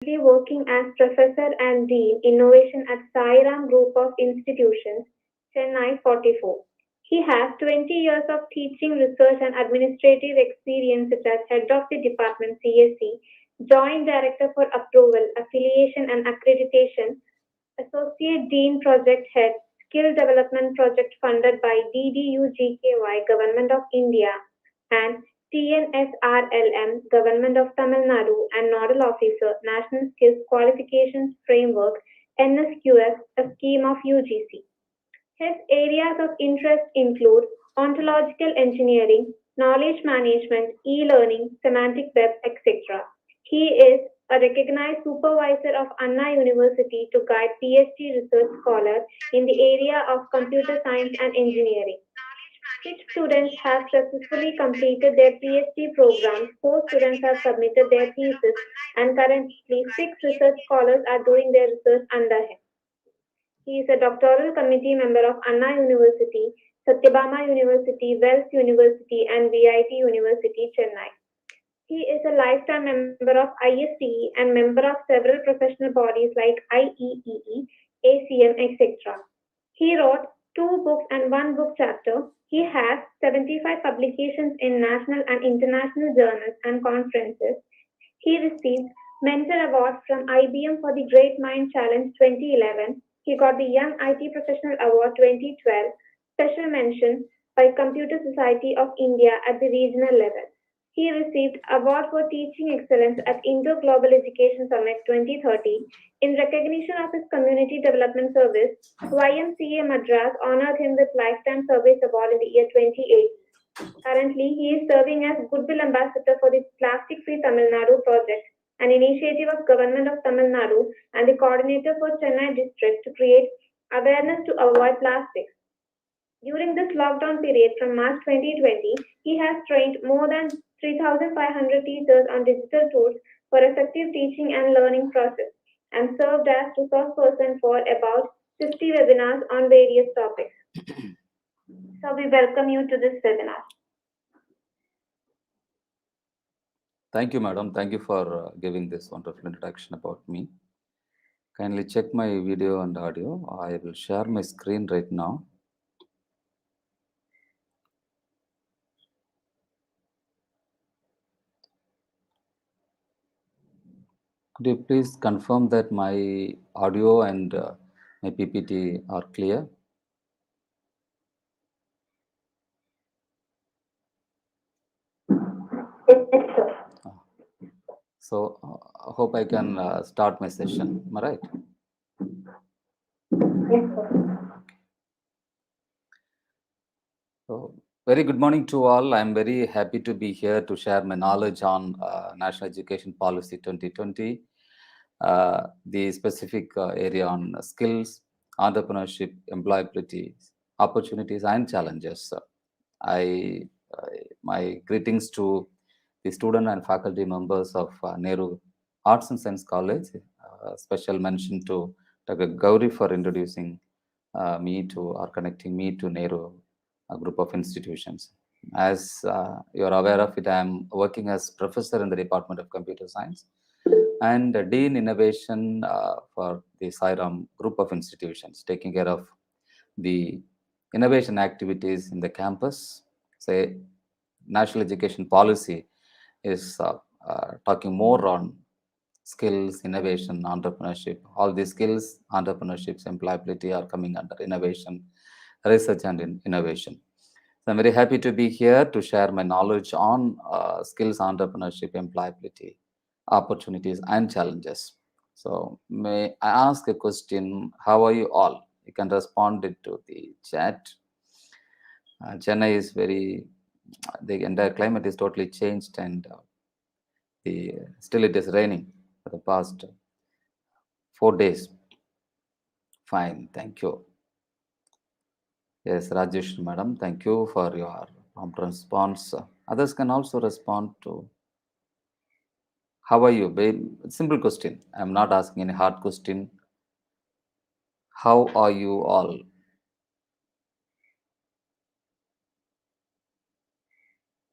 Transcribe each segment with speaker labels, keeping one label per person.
Speaker 1: working as Professor and Dean Innovation at Sairam Group of Institutions, Chennai 44. He has 20 years of teaching, research, and administrative experience as Head of the Department CSC, Joint Director for Approval, Affiliation, and Accreditation, Associate Dean Project Head, Skill Development Project funded by DDU-GKY, Government of India, and TNSRLM, Government of Tamil Nadu, and Nodal Officer, National Skills Qualifications Framework, NSQF, a scheme of UGC. His areas of interest include ontological engineering, knowledge management, e-learning, semantic web, etc. He is a recognized supervisor of Anna University to guide Ph.D. research scholars in the area of computer science and engineering. 6 students have successfully completed their PhD programs, 4 students have submitted their thesis, and currently 6 research scholars are doing their research under him. He is a doctoral committee member of Anna University, Satyabama University, Wells University, and VIT University, Chennai. He is a lifetime member of ISTE and member of several professional bodies like IEEE, ACM, etc. He wrote 2 books and 1 book chapter. He has 75 publications in national and international journals and conferences. He received Mentor Award from IBM for the Great Mind Challenge 2011. He got the Young IT Professional Award 2012, special mention by Computer Society of India at the regional level. He received Award for Teaching Excellence at Indo-Global Education Summit 2030. In recognition of his community development service, YMCA Madras honored him with Lifetime Service Award in the year 2018. Currently, he is serving as Goodwill Ambassador for the Plastic Free Tamil Nadu project, an initiative of Government of Tamil Nadu and the coordinator for Chennai district to create awareness to avoid plastics. During this lockdown period from March 2020, he has trained more than 3,500 teachers on digital tools for effective teaching and learning process and served as resource person for about 50 webinars on various topics. So we welcome you to this webinar.
Speaker 2: Thank you, madam. Thank you for giving this wonderful introduction about me. Kindly check my video and audio. I will share my screen right now. Could you please confirm that my audio and my PPT are clear?
Speaker 1: Yes, sir.
Speaker 2: So I hope I can start my session. Am I right?
Speaker 1: Yes, sir.
Speaker 2: So, very good morning to all. I'm very happy to be here to share my knowledge on National Education Policy 2020, the specific area on skills, entrepreneurship, employability, opportunities, and challenges. I, my greetings to the student and faculty members of Nehru Arts and Science College. Special mention to Dr. Gauri for introducing me to or connecting me to Nehru, a group of institutions. As you're aware of it, I'm working as professor in the Department of Computer Science and Dean Innovation for the Sairam Group of institutions, taking care of the innovation activities in the campus. Say, national education policy is talking more on skills, innovation, entrepreneurship. All these skills, entrepreneurships, employability are coming under innovation, research and innovation. So I'm very happy to be here to share my knowledge on skills, entrepreneurship, employability, opportunities and challenges. So may I ask a question? How are you all? You can respond it to the chat. Chennai is the entire climate is totally changed and still it is raining for the past 4 days. Fine, thank you. Yes, Rajesh, madam, thank you for your prompt response. Others can also respond to how are you? Simple question. I'm not asking any hard question. How are you all?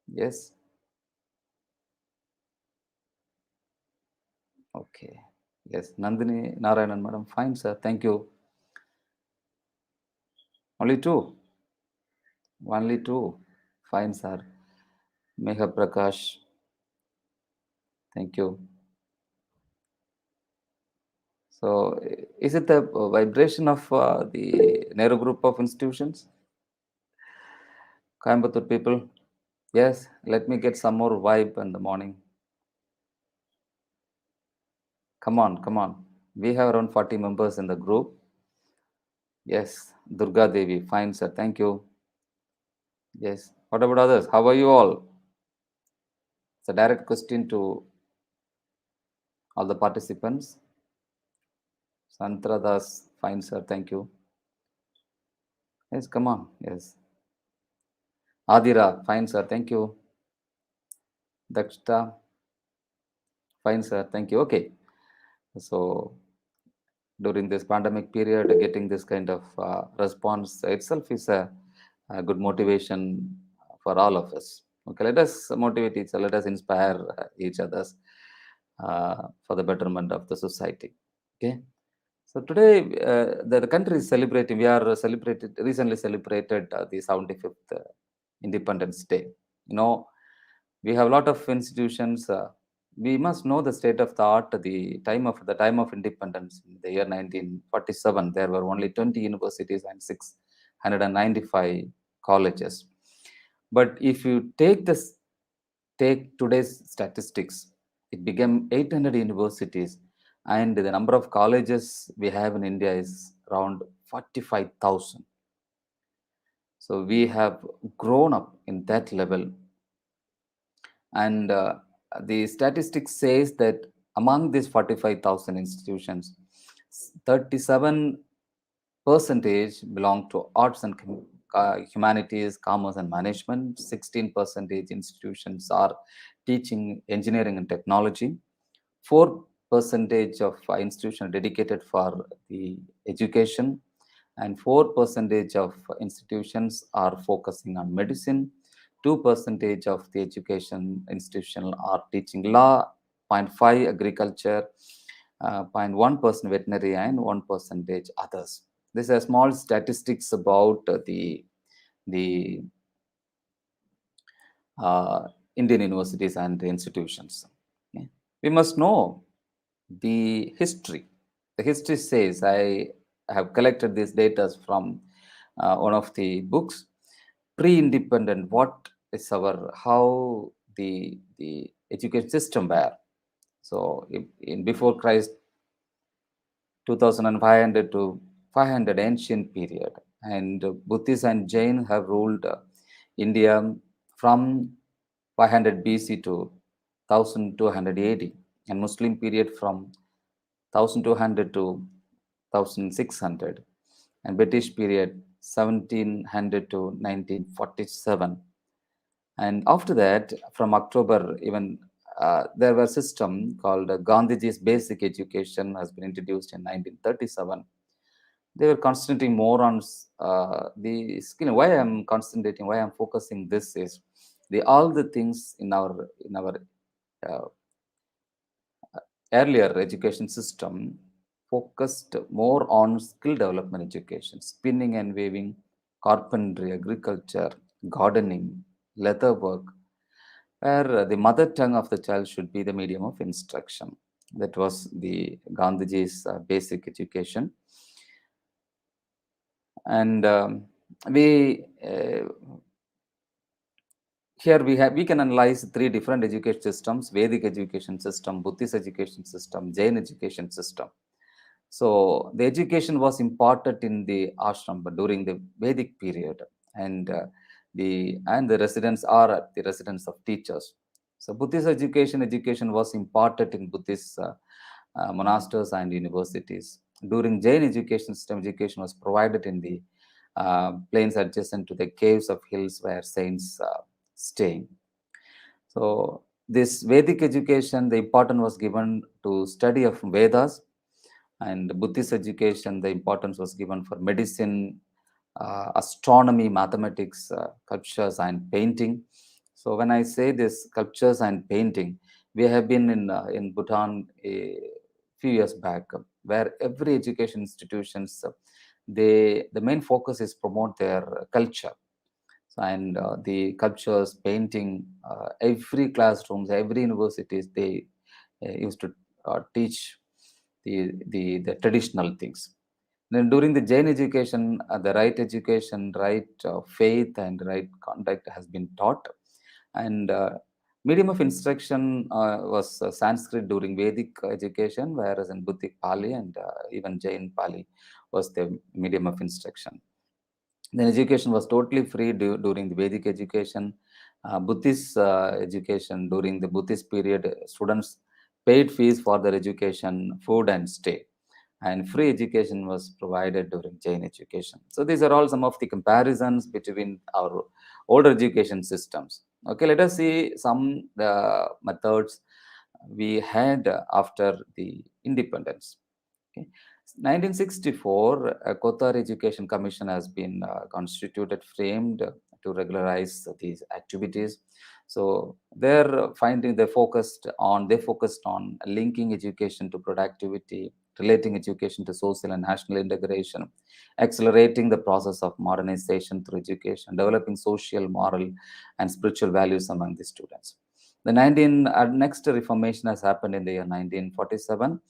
Speaker 2: Yes. Okay. Yes, Nandini Narayanan, madam. Fine, sir. Thank you. Only two. Only two. Fine, sir. Megha Prakash. Thank you. So, is it the vibration of the Nehru Group of institutions? Coimbatore people? Yes, let me get some more vibe in the morning. Come on, come on. We have around 40 members in the group. Yes, Durga Devi. Fine, sir. Thank you. Yes. What about others? How are you all? It's a direct question to all the participants. Santra Das. Fine, sir. Thank you. Yes, come on. Yes. Adira. Fine, sir. Thank you. Dakshta. Fine, sir. Thank you. Okay. So, during this pandemic period, getting this kind of response itself is a good motivation for all of us. Okay, let us motivate each other, let us inspire each others for the betterment of the society. Okay, so today the country is celebrating. We are recently celebrated the 75th Independence Day. You know, we have a lot of institutions. We must know the state of the art. The time of independence in the year 1947, there were only 20 universities and 695 colleges. But if you take today's statistics, it became 800 universities, and the number of colleges we have in India is around 45,000. So we have grown up in that level, and the statistics says that among these 45,000 institutions, 37 percentage belong to arts and humanities, commerce and management. 16 percentage institutions are teaching engineering and technology. 4 percentage of institutions dedicated for the education, and 4 percentage of institutions are focusing on medicine. 2 percentage of the education institution are teaching law. Zero point 0.5 agriculture, 0.1% veterinary, and 1 percentage others. These are small statistics about the Indian universities and institutions. Okay. We must know the history. The history says, I have collected these data from one of the books. Pre-independent, what is how the education system were. So in before Christ, 2500 to 500 ancient period, and Buddhists and Jain have ruled India from 500 BC to 1200 AD, and Muslim period from 1200 to 1600, and British period 1700 to 1947. And after that, from October, even there was a system called Gandhiji's Basic Education has been introduced in 1937. They were concentrating more on the skill. Why I'm concentrating, why I'm focusing this is the all the things in our uh, earlier education system focused more on skill development education, spinning and weaving, carpentry, agriculture, gardening, leather work, where the mother tongue of the child should be the medium of instruction. That was the Gandhiji's basic education. And we here we can analyze three different education systems: Vedic education system, Buddhist education system, Jain education system. So the education was imparted in the ashram, but during the Vedic period, and the residents are the residents of teachers. So Buddhist education was imparted in Buddhist monasteries and universities. During Jain education system, education was provided in the plains adjacent to the caves of hills where saints staying. So this Vedic education, the importance was given to study of Vedas, and Buddhist education, the importance was given for medicine, astronomy, mathematics, sculptures, and painting. So when I say this sculptures and painting, we have been in Bhutan few years back, where every education institutions, the main focus is promote their culture. And the cultures, painting, every classrooms, every universities, they used to teach the traditional things. Then during the Jain education, the right education, right faith, and right conduct has been taught. And medium of instruction was Sanskrit during Vedic education, whereas in Buddhic Pali and even Jain Pali was the medium of instruction. Then education was totally free during the Vedic education. Buddhist education, during the Buddhist period, students paid fees for their education, food, and stay. And free education was provided during Jain education. So these are all some of the comparisons between our older education systems. Okay, let us see some methods we had after the independence. Okay. 1964, a Qatar Education Commission has been constituted, framed to regularize these activities. So their finding, they focused on linking education to productivity, relating education to social and national integration, accelerating the process of modernization through education, developing social, moral, and spiritual values among the students. Next reformation has happened in the year 1947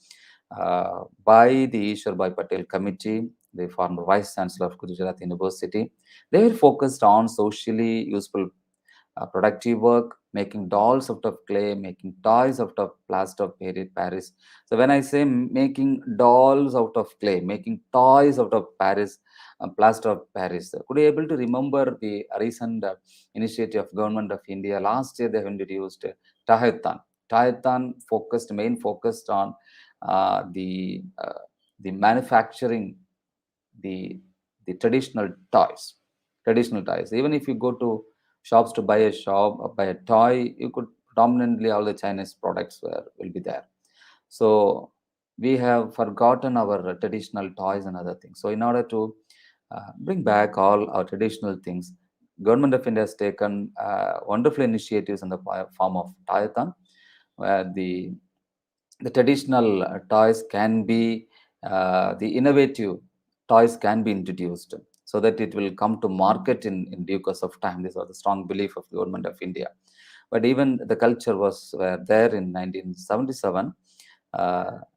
Speaker 2: by the Ishwar Patel Committee, the former Vice Chancellor of Gujarat University. They were focused on socially useful productive work, making dolls out of clay, making toys out of plaster of Paris. So when I say making dolls out of clay, making toys out of Paris, plaster of Paris, could you able to remember the recent initiative of Government of India? Last year they have introduced Tahithan. Tahithan focused on uh, the uh, the manufacturing the traditional toys. Traditional toys. Even if you go to shops to buy buy a toy, you could predominantly all the Chinese products will be there. So we have forgotten our traditional toys and other things. So in order to bring back all our traditional things, Government of India has taken wonderful initiatives in the form of Tayathon, where the traditional toys can be the innovative toys can be introduced so that it will come to market in due course of time. This was the strong belief of the Government of India. But even the culture was there in 1977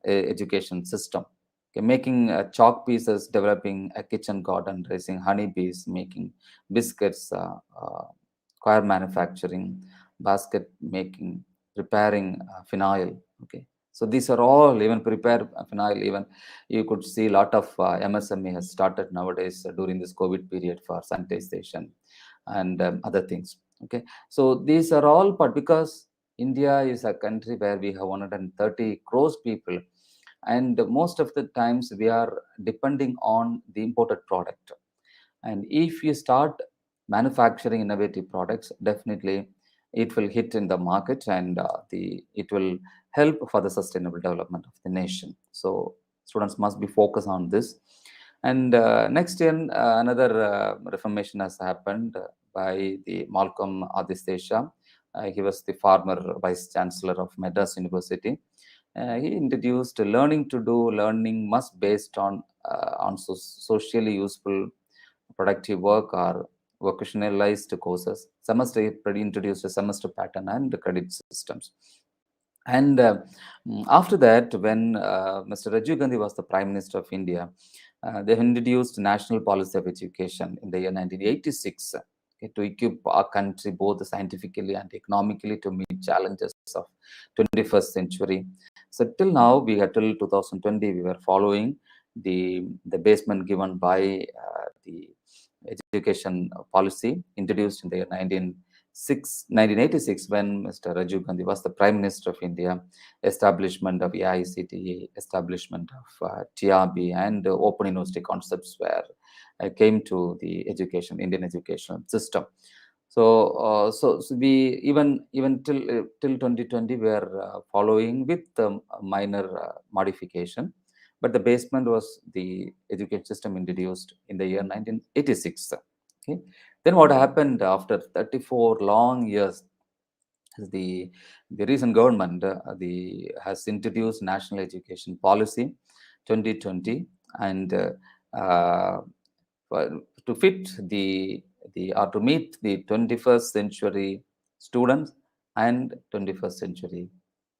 Speaker 2: education system. Okay, making chalk pieces, developing a kitchen garden, raising honeybees, making biscuits, coir manufacturing, basket making, preparing phenyl. Okay, so these are all, even prepare phenyl. Even you could see a lot of MSME has started nowadays during this COVID period for sanitization and other things. Okay, so these are all, but because India is a country where we have 130 crores people, and most of the times we are depending on the imported product. And if you start manufacturing innovative products, definitely it will hit in the market, and the it will help for the sustainable development of the nation. So students must be focused on this. And next year, another reformation has happened by the Malcolm Adisesha. He was the former vice chancellor of Madras University. He introduced learning to do learning must based on socially useful productive work or vocationalized courses. Semester introduced a semester pattern and credit systems. And after that, when Mr. Rajiv Gandhi was the Prime Minister of India, they introduced National Policy of Education in the year 1986, okay, to equip our country both scientifically and economically to meet challenges of 21st century. So till now, we are till 2020, we were following the basement given by the education policy introduced in the year 1986, when Mr. Rajiv Gandhi was the Prime Minister of India. Establishment of AICTE, establishment of TRB, and open university concepts were came to the Indian education system. So we even till 2020 we are following with minor modification, but the basement was the education system introduced in the year 1986. Okay, then what happened after 34 long years? the the recent government the has introduced National Education Policy 2020, and uh, to fit the or to meet the 21st century students and 21st century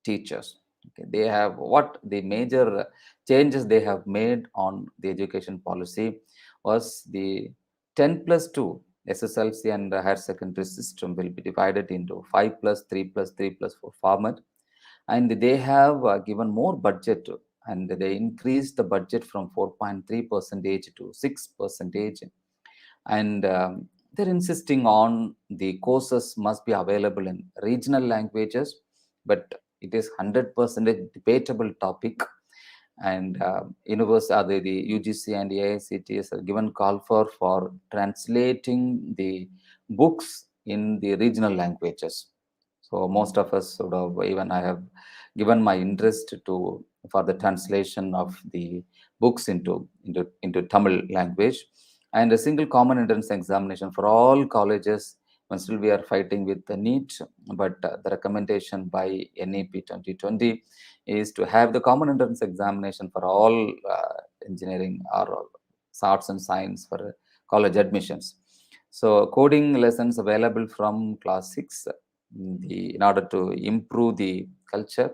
Speaker 2: teachers. Okay, they have what the major changes they have made on the education policy was the 10 plus 2 SSLC and higher secondary system will be divided into 5 plus 3 plus 3 plus 4 format, and they have given more budget, and they increased the budget from 4.3 percentage to 6 percentage, and they're insisting on the courses must be available in regional languages, but it is 100% debatable topic. And the UGC and AICTS are given call for translating the books in the regional languages. So most of us sort of, even I have given my interest to for the translation of the books into Tamil language, and a single common entrance examination for all colleges. And still we are fighting with the NEET, but the recommendation by NEP 2020 is to have the common entrance examination for all engineering or arts and science for college admissions. So coding lessons available from class 6, in order to improve the culture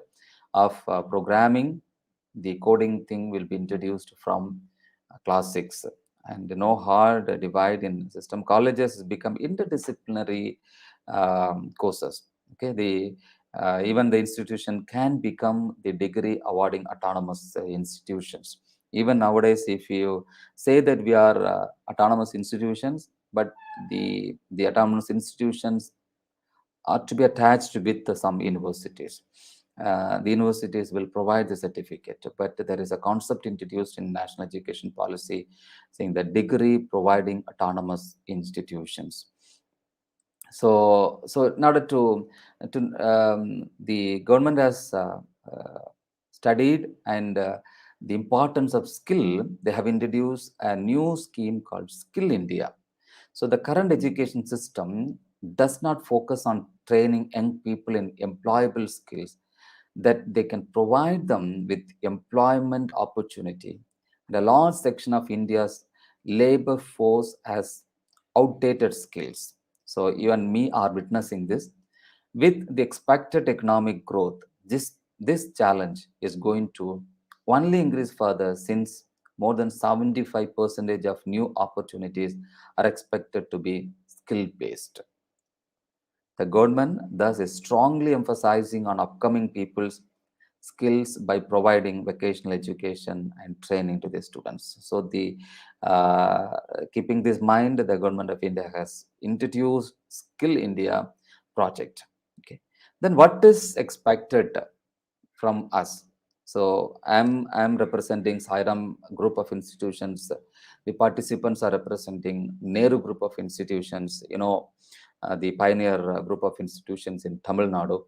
Speaker 2: of programming, the coding thing will be introduced from class 6, and no hard divide in system. Colleges has become interdisciplinary courses. Okay, the even the institution can become the degree awarding autonomous institutions. Even nowadays, if you say that we are autonomous institutions, but the autonomous institutions are to be attached with some universities. The universities will provide the certificate, but there is a concept introduced in national education policy saying that degree providing autonomous institutions. So in order to the government has studied and the importance of skill, they have introduced a new scheme called Skill India. So the current education system does not focus on training young people in employable skills that they can provide them with employment opportunity. And a large section of India's labor force has outdated skills. So you and me are witnessing this. With the expected economic growth, this challenge is going to only increase further, since more than 75% of new opportunities are expected to be skill based. The government thus is strongly emphasizing on upcoming people's skills by providing vocational education and training to the students. So the uh, keeping this in mind, the government of India has introduced Skill India project. Okay, then what is expected from us? So I'm representing Sairam Group of institutions. The participants are representing Nehru Group of institutions. The pioneer group of institutions in Tamil Nadu.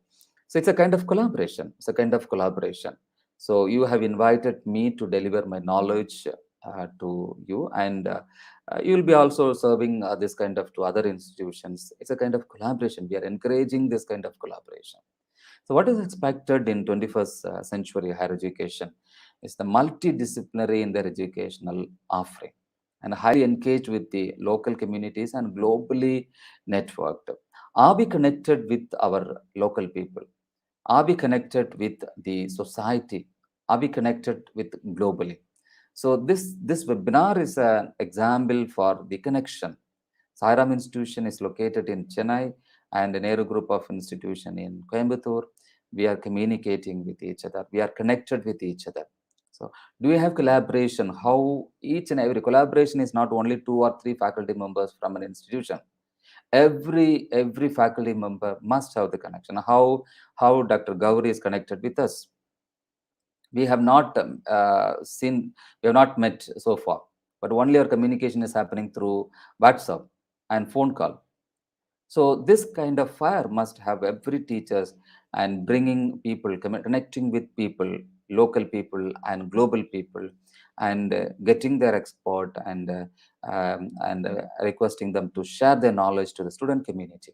Speaker 2: So it's a kind of collaboration. It's a kind of collaboration. So you have invited me to deliver my knowledge to you, and you will be also serving this kind of to other institutions. It's a kind of collaboration. We are encouraging this kind of collaboration. So what is expected in 21st century higher education is the multidisciplinary in their educational offering, and highly engaged with the local communities and globally networked. Are we connected with our local people? Are we connected with the society? Are we connected with globally? So this webinar is an example for the connection. Sairam institution is located in Chennai, and the Nehru group of institution in Coimbatore. We are communicating with each other. We are connected with each other. So do we have collaboration? How each and every collaboration is not only 2 or 3 faculty members from an institution. Every faculty member must have the connection. How Dr. Gauri is connected with us. We have not we have not met so far, but only our communication is happening through WhatsApp and phone call. So this kind of fire must have every teachers, and bringing people, connecting with people, local people and global people, and getting their expert, and requesting them to share their knowledge to the student community.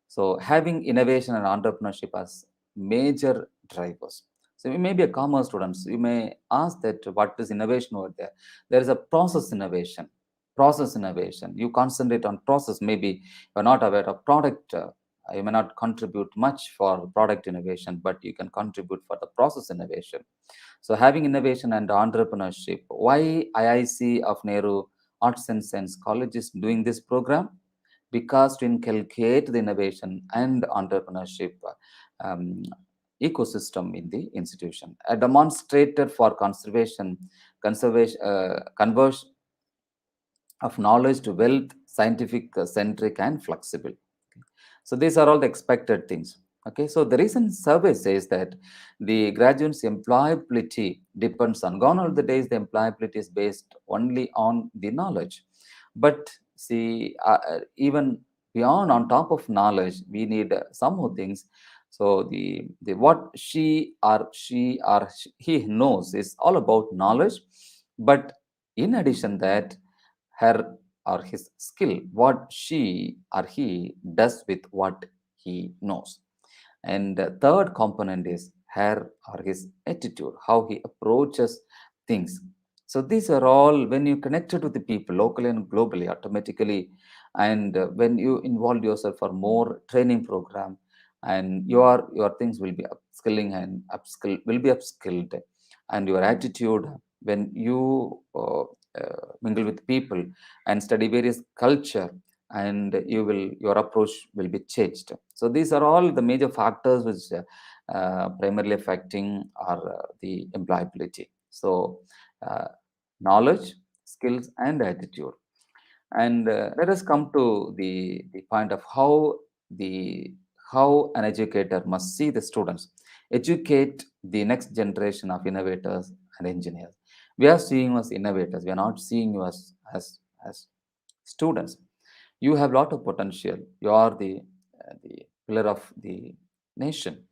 Speaker 2: So having innovation and entrepreneurship as major drivers. So you may be a commerce student. You may ask that what is innovation over there? There is a process innovation. Process innovation. You concentrate on process. Maybe you're not aware of product. You may not contribute much for product innovation, but you can contribute for the process innovation. So having innovation and entrepreneurship. Why IIC of Nehru Arts and Science College is doing this program? Because to inculcate the innovation and entrepreneurship um, ecosystem in the institution. A demonstrator for conversion of knowledge to wealth, scientific, centric, and flexible. So these are all the expected things. Okay, so the recent survey says that the graduates' employability depends on, gone are the days the employability is based only on the knowledge. But see, even beyond, on top of knowledge, we need some more things. So the what he knows is all about knowledge, but in addition that, her or his skill, what she or he does with what he knows. And the third component is her or his attitude, how he approaches things. So these are all, when you connected with the people locally and globally, automatically, and when you involve yourself for more training program, and your things will be upskilling and upskilled, and your attitude when you mingle with people and study various culture, and your approach will be changed. So these are all the major factors which primarily affecting the employability. So uh, knowledge, skills, and attitude. And let us come to the point of the how an educator must see the students, educate the next generation of innovators and engineers. We are seeing you as innovators. We are not seeing you as students. You have a lot of potential. You are the pillar of the nation.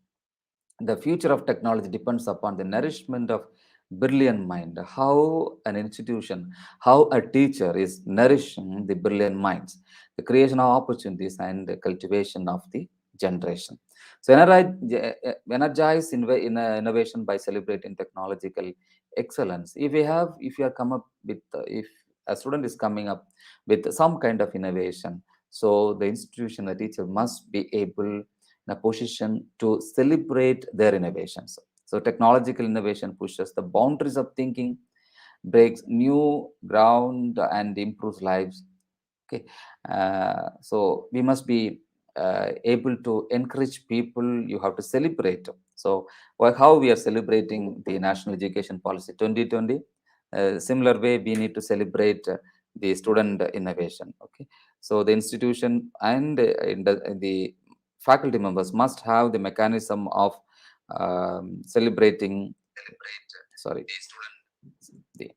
Speaker 2: The future of technology depends upon the nourishment of brilliant mind. How an institution, how a teacher is nourishing the brilliant minds, the creation of opportunities and the cultivation of the generation. So energize innovation by celebrating technological excellence. If you are come up with, if a student is coming up with some kind of innovation, so the institution, the teacher must be able in a position to celebrate their innovations. So technological innovation pushes the boundaries of thinking, breaks new ground, and improves lives. Okay, so we must be able to encourage people. You have to celebrate. So how we are celebrating the National Education Policy 2020, similar way we need to celebrate the student innovation. Okay, so the institution and the faculty members must have the mechanism of celebrating. Sorry, the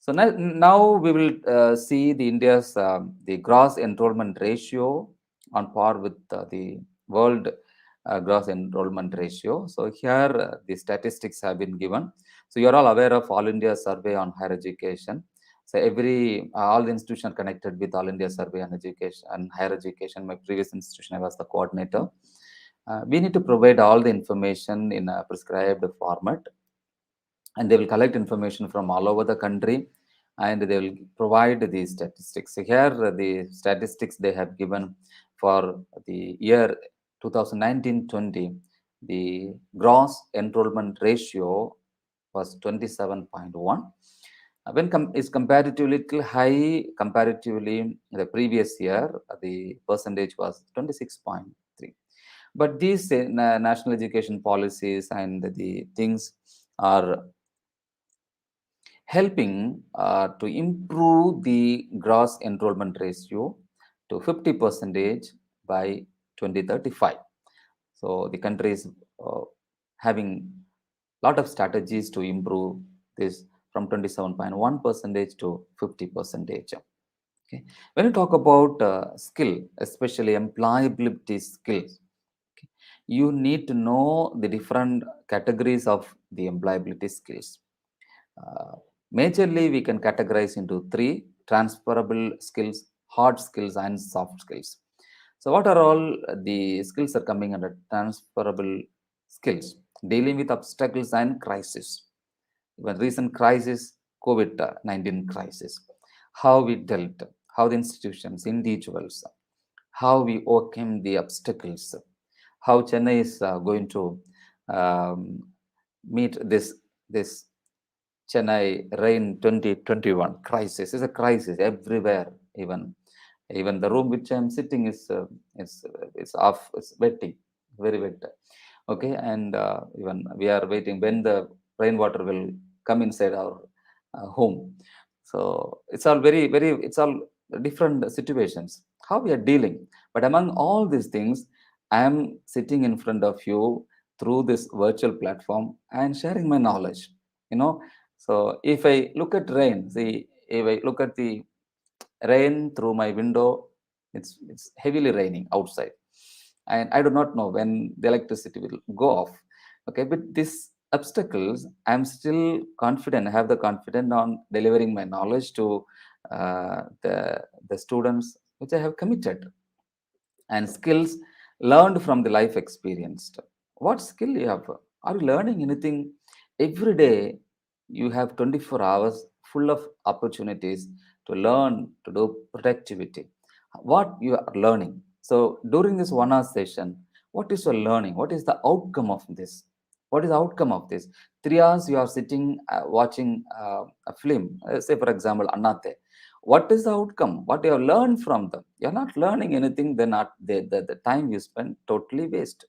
Speaker 2: so now we will see the India's the gross enrollment ratio on par with the world gross enrollment ratio. So here the statistics have been given. So you are all aware of All India Survey on Higher Education. So all the institutions are connected with All India Survey on Education and Higher Education. My previous institution, I was the coordinator. We need to provide all the information in a prescribed format, and they will collect information from all over the country, and they will provide the statistics. So here the statistics they have given for the year 2019-20, the gross enrollment ratio was 27.1. When is comparatively little high comparatively the previous year, the percentage was 26.3. But these national education policies and the things are helping to improve the gross enrollment ratio to 50 percentage by 2035. So the country is having a lot of strategies to improve this from 27.1 percentage to 50 percentage. Okay. When you talk about skill, especially employability skills, okay, you need to know the different categories of the employability skills. Uh, Majorly, we can categorize into three: transferable skills, hard skills, and soft skills. So what are all the skills are coming under transferable skills? Dealing with obstacles and crisis. Even recent crisis, COVID-19 crisis, how we dealt, how the institutions, individuals, how we overcame the obstacles, how Chennai is going to um, meet this Chennai rain 2021 crisis. Is a crisis everywhere. Even the room which I'm sitting is off. It's wetting, very wet. Okay, and even we are waiting when the rainwater will come inside our home. So it's all very. It's all different situations. How we are dealing, but among all these things, I am sitting in front of you through this virtual platform and sharing my knowledge. You know, so if I look at rain, see, if I look at the rain through my window, it's heavily raining outside, and I do not know when the electricity will go off. Okay, but these obstacles, I'm still confident. I have the confidence on delivering my knowledge to the students which I have committed, and skills learned from the life experienced. What skill you have? Are you learning anything? Every day you have 24 hours full of opportunities to learn, to do productivity. What you are learning. So during this 1 hour session, what is your learning? What is the outcome of this? What is the outcome of this? 3 hours you are sitting watching a film. Say for example, Annate. What is the outcome? What you have learned from them? You're not learning anything. Then not the time you spend totally waste.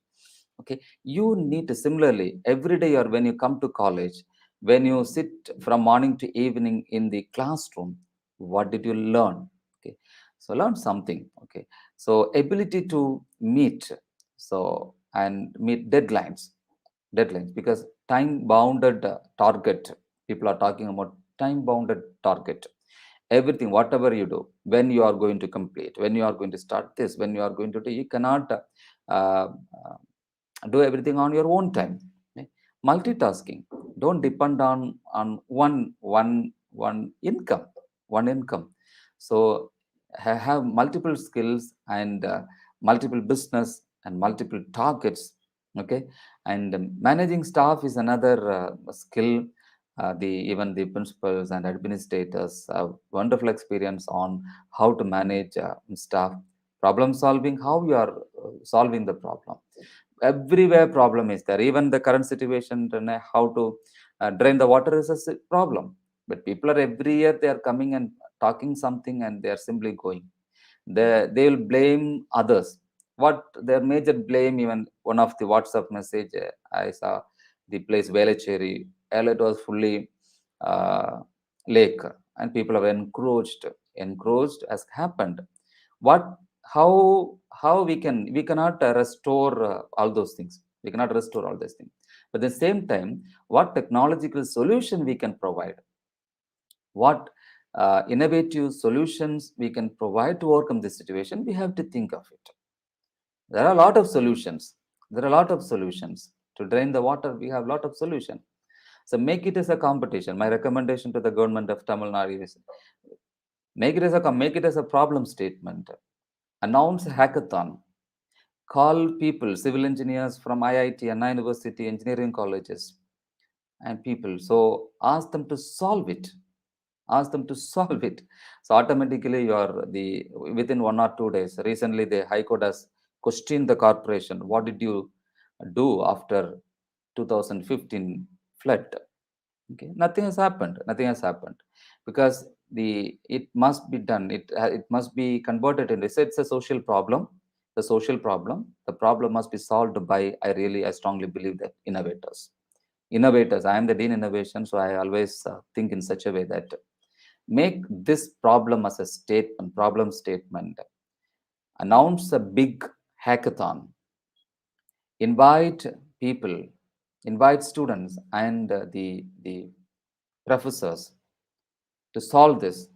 Speaker 2: Okay, you need to similarly every day or when you come to college, when you sit from morning to evening in the classroom, what did you learn? Okay, so learn something. Okay, so ability to meet, so and meet deadlines, because time bounded target, people are talking about time bounded target. Everything whatever you do, when you are going to complete, when you are going to start this, when you are going to do, you cannot uh, uh, do everything on your own time. Okay? Multitasking, don't depend on one income. So have multiple skills and multiple business and multiple targets. Okay, and managing staff is another skill. The even the principals and administrators have wonderful experience on how to manage staff. Problem solving, how you are solving the problem. Everywhere problem is there. Even the current situation, how to drain the water is a problem. But people are every year they are coming and talking something, and they are simply going. They will blame others. What their major blame? Even one of the WhatsApp message I saw, the place Velachery, it was fully uh, lake, and people are encroached has happened. What, how we cannot restore all those things. We cannot restore all those things, but at the same time, what technological solution we can provide, what innovative solutions we can provide to overcome this situation, we have to think of it. There are a lot of solutions. There are a lot of solutions to drain the water. We have a lot of solutions. So make it as a competition. My recommendation to the government of Tamil Nadu is make it as a problem statement. Announce a hackathon. Call people, civil engineers from IIT, Anna University, engineering colleges, and people. So ask them to solve it. Ask them to solve it. So automatically you are the within 1 or 2 days. Recently, the High Court has questioned the corporation. What did you do after 2015 flood? Okay, nothing has happened. Nothing has happened because it must be done. It must be converted into. It's a social problem. The social problem. The problem must be solved by. I strongly believe that innovators. I am the dean innovation, so I always think in such a way that make this problem as a problem statement. Announce a big hackathon. Invite people, invite students and the professors to solve this.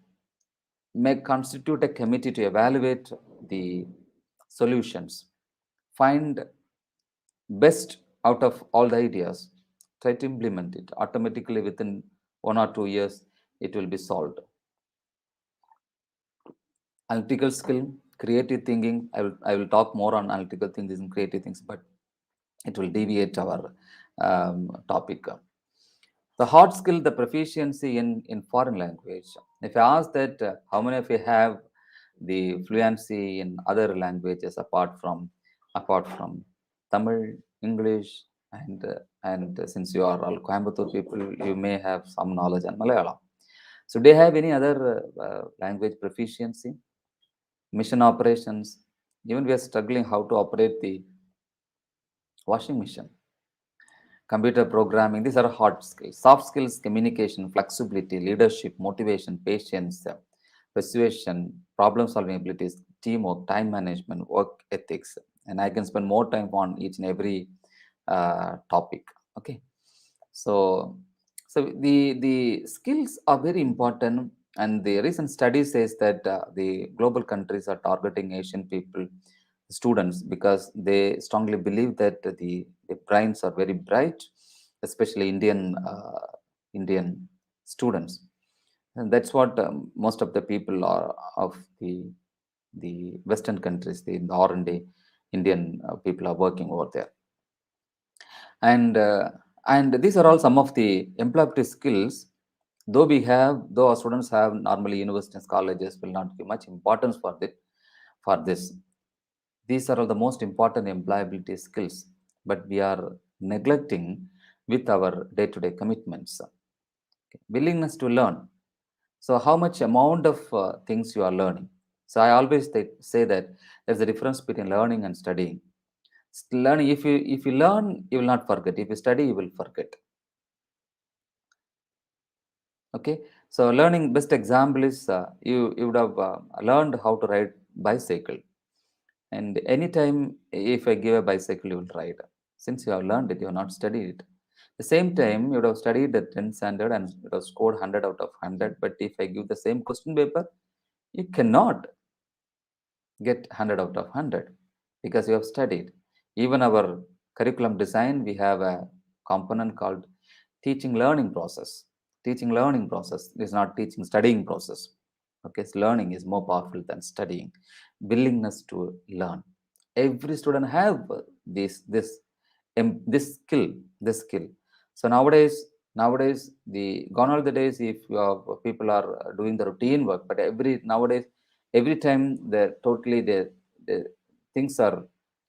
Speaker 2: Make constitute a committee to evaluate the solutions. Find best out of all the ideas. Try to implement it. Automatically within 1 or 2 years, it will be solved. Analytical skill. Creative thinking, I will talk more on analytical things and creative things, but it will deviate our topic. The hard skill, the proficiency in foreign language. If I ask that, how many of you have the fluency in other languages apart from Tamil, English, and since you are all Coimbatore people, you may have some knowledge on Malayalam. So, do you have any other language proficiency? Mission operations. Even we are struggling how to operate the washing machine. Computer programming, these are hard skills. Soft skills, communication, flexibility, leadership, motivation, patience, persuasion, problem solving abilities, teamwork, time management, work ethics. And I can spend more time on each and every topic. Okay. So the skills are very important, and the recent study says that the global countries are targeting Asian people, students, because they strongly believe that the brains are very bright, especially Indian students, and that's what most of the people are of the Western countries, the R&D Indian people are working over there. And these are all some of the employability skills. Though our students have normally universities, colleges will not give much importance for this. These are all the most important employability skills, but we are neglecting with our day-to-day commitments. Okay. Willingness to learn. So, how much amount of things you are learning? So, I always say that there's a difference between learning and studying. Learning, if you learn, you will not forget. If you study, you will forget. Okay, so learning, best example is you would have learned how to ride bicycle, and anytime if I give a bicycle, you will ride. Since you have learned it, you have not studied it. The same time, you would have studied the 10th standard and you would have scored 100 out of 100. But if I give the same question paper, you cannot get 100 out of 100 because you have studied. Even our curriculum design, we have a component called teaching learning process. Teaching learning process is not teaching studying process. Okay, so learning is more powerful than studying. Willingness to learn. Every student have this skill. So nowadays the gone are the days if people are doing the routine work, but nowadays every time the things are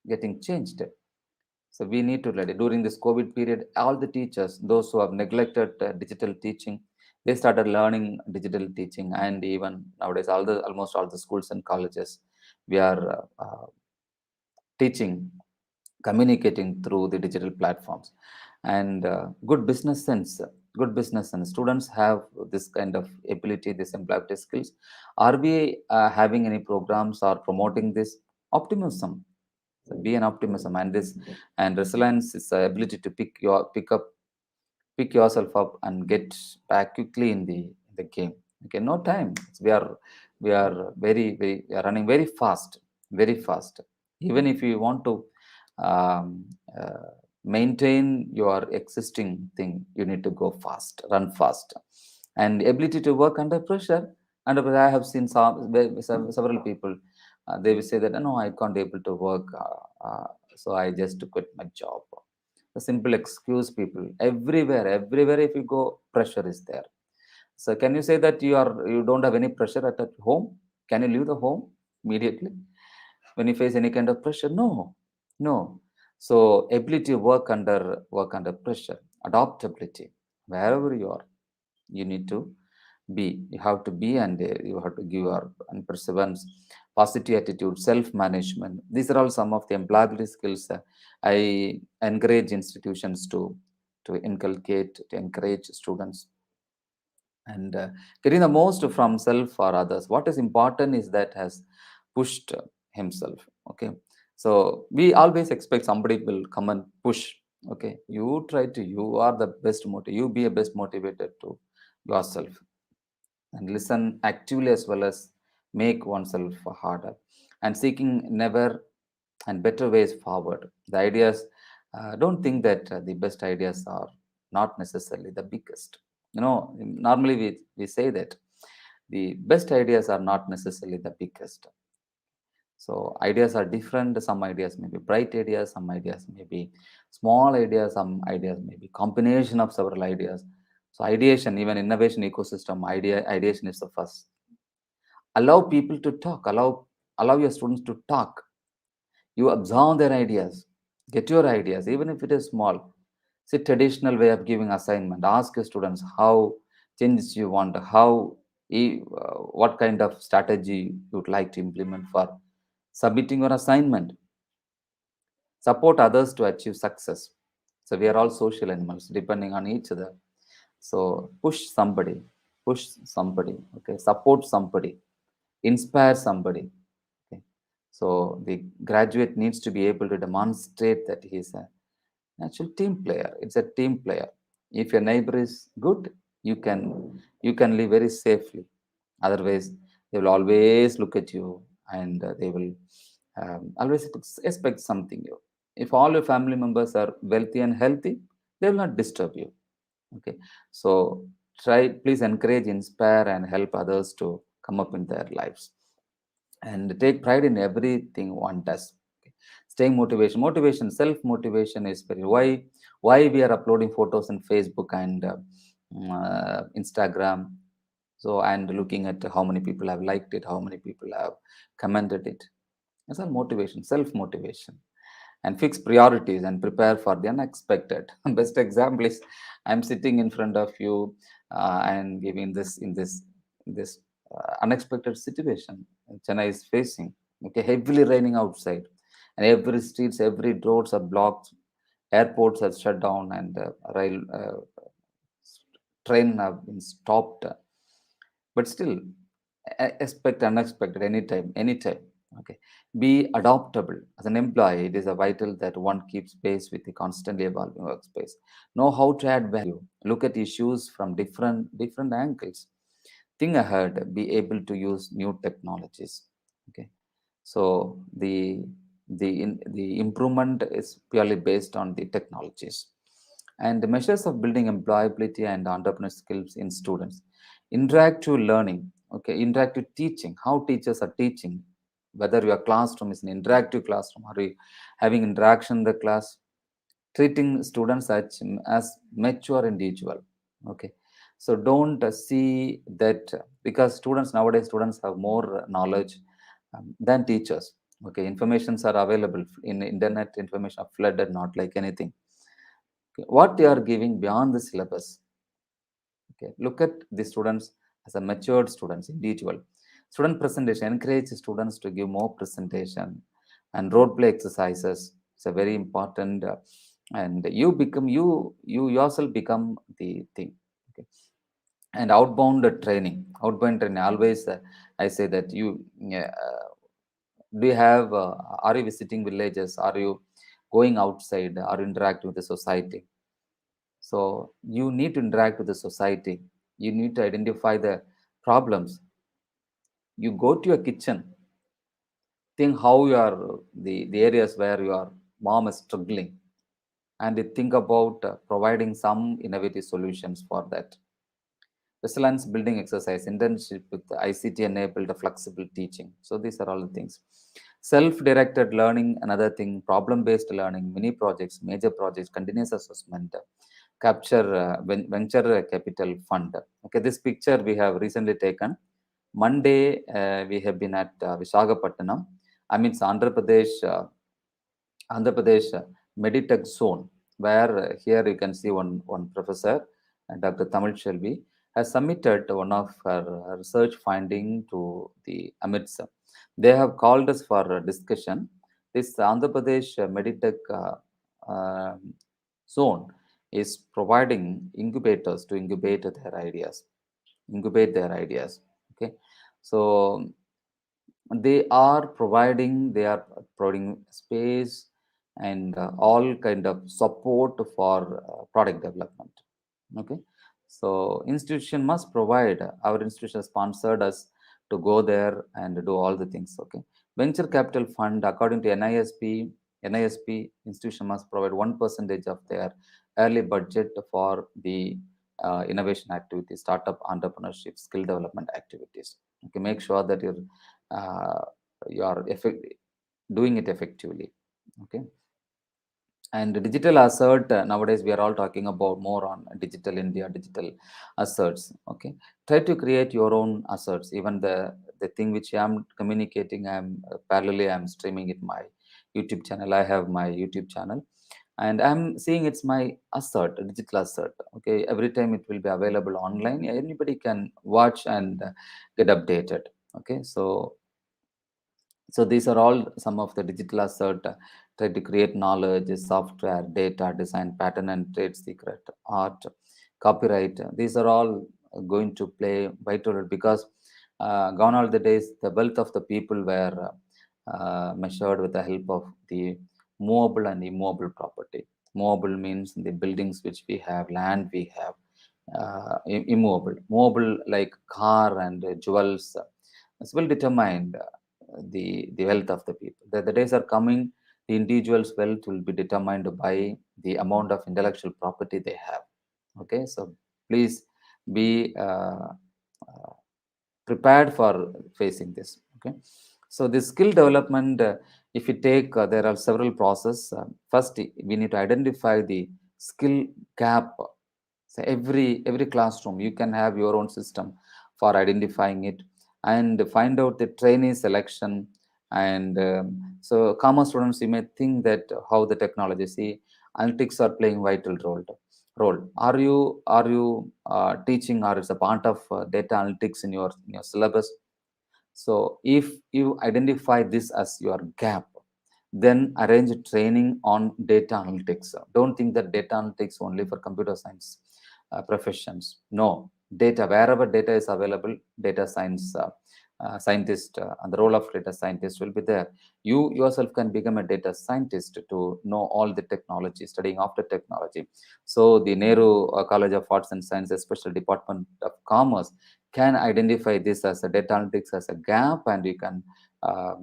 Speaker 2: getting changed. So we need to let it. During this COVID period, all the teachers, those who have neglected digital teaching, they started learning digital teaching, and even nowadays, almost all the schools and colleges, we are teaching, communicating through the digital platforms, and Good business sense. Students have this kind of ability, this employability skills. Are we having any programs or promoting this optimism? So be an optimism, and resilience is the ability to pick yourself up and get back quickly in the game. Okay, no time. We are we are running very fast. Even if you want to um, uh, maintain your existing thing, you need to go fast, run fast, and ability to work under pressure. Under pressure, I have seen several people. They will say that no, I can't able to work, so I just quit my job. A simple excuse, people everywhere if you go, pressure is there. So can you say that you don't have any pressure at home? Can you leave the home immediately when you face any kind of pressure? No. So ability to work under pressure, adaptability, wherever you are, you need to you have to be, and you have to give your and perseverance, positive attitude, self management. These are all some of the employability skills I encourage institutions to inculcate, to encourage students, and getting the most from self or others. What is important is that has pushed himself. Okay, so we always expect somebody will come and push. Okay, you are the best motive, you be a best motivator to yourself, and listen actively as well as make oneself harder, and seeking never and better ways forward. The ideas, don't think that the best ideas are not necessarily the biggest. Normally we say that the best ideas are not necessarily the biggest. So ideas are different. Some ideas may be bright ideas, some ideas may be small ideas, some ideas may be combination of several ideas. So ideation, even innovation ecosystem, ideation is the first. Allow people to talk, allow your students to talk. You absorb their ideas, get your ideas, even if it is small. It's a traditional way of giving assignment. Ask your students how changes you want, what kind of strategy you would like to implement for submitting your assignment. Support others to achieve success. So we are all social animals, depending on each other. So push somebody, okay, support somebody, inspire somebody. Okay. So the graduate needs to be able to demonstrate that he is a natural team player. It's a team player. If your neighbor is good, you can live very safely. Otherwise, they will always look at you, and they will always expect something you. If all your family members are wealthy and healthy, they will not disturb you. Okay, so please encourage, inspire, and help others to come up in their lives, and take pride in everything one does. Okay. Staying motivation, self motivation is very why we are uploading photos on Facebook and Instagram. So, and looking at how many people have liked it, how many people have commented it. That's all motivation, self motivation. And fix priorities and prepare for the unexpected. Best example is I'm sitting in front of you and giving this unexpected situation Chennai is facing. Okay, heavily raining outside, and every streets, every roads are blocked, airports are shut down, and rail train have been stopped. But still, expect unexpected anytime. Okay, be adaptable. As an employee, it is a vital that one keeps pace with the constantly evolving workspace. Know how to add value, look at issues from different angles, think ahead, be able to use new technologies. Okay, so the improvement is purely based on the technologies. And the measures of building employability and entrepreneurial skills in students. Interactive learning, okay, interactive teaching, how teachers are teaching, whether your classroom is an interactive classroom, are you having interaction in the class, treating students as mature individual. Okay, so don't see that because students have more knowledge than teachers. Okay, informations are available in internet, information are flooded, not like anything. Okay, what they are giving beyond the syllabus. Okay, look at the students as a matured students, individual. Student presentation, encourage students to give more presentation, and role play exercises. It's a very important, and you yourself become the thing. Okay, and outbound training. Always, I say that do you have? Are you visiting villages? Are you going outside? Are you interacting with the society? So you need to interact with the society. You need to identify the problems. You go to your kitchen, think how you are the areas where your mom is struggling, and you think about providing some innovative solutions for that. Resilience building exercise, internship with ICT enabled flexible teaching. So these are all the things. Self-directed learning, another thing, problem-based learning, mini projects, major projects, continuous assessment, capture venture capital fund. Okay, this picture we have recently taken. Monday, we have been at Visakhapatnam. I mean, it's Andhra Pradesh Meditech zone, where here you can see one professor, Dr. Tamil Shelvi, has submitted one of her research finding to the AMITS. They have called us for a discussion. This Andhra Pradesh Meditech zone is providing incubators to incubate their ideas. Okay, so they are providing space and all kind of support for product development. Okay, so institution must provide, our institution sponsored us to go there and do all the things. Okay, venture capital fund, according to NISP institution must provide 1% of their early budget for the innovation activities, startup entrepreneurship, skill development activities. Okay, make sure that your uh, you are doing it effectively. Okay. And digital assert, nowadays we are all talking about more on digital India, digital asserts. Okay, try to create your own asserts. Even the thing which I am communicating, I am parallelly I am streaming it my YouTube channel. I have my YouTube channel, and I'm seeing it's my assert, digital assert. Okay, every time it will be available online, anybody can watch and get updated. Okay, so these are all some of the digital assert. Try to create knowledge, software, data, design, pattern and trade secret, art, copyright. These are all going to play vital role, because gone are the days the wealth of the people were measured with the help of the movable and immovable property. Movable means the buildings which we have, land we have. Immovable, movable like car and jewels, it's well determined. The wealth of the people. The days are coming. The individual's wealth will be determined by the amount of intellectual property they have. Okay, so please be prepared for facing this. Okay, so the skill development, if you take, there are several process. First, we need to identify the skill gap. So every classroom you can have your own system for identifying it, and find out the trainee selection. And so commerce students, you may think that how the technology, see, analytics are playing vital role. Are you teaching, or is a part of data analytics in your syllabus? So if you identify this as your gap, then arrange training on data analytics. Don't think that data analytics only for computer science professions. No, data, wherever data is available, data science scientist, and the role of data scientist will be there. You yourself can become a data scientist to know all the technology, studying after technology. So the Nehru College of Arts and Sciences Special Department of Commerce can identify this as a data analytics as a gap, and you can uh,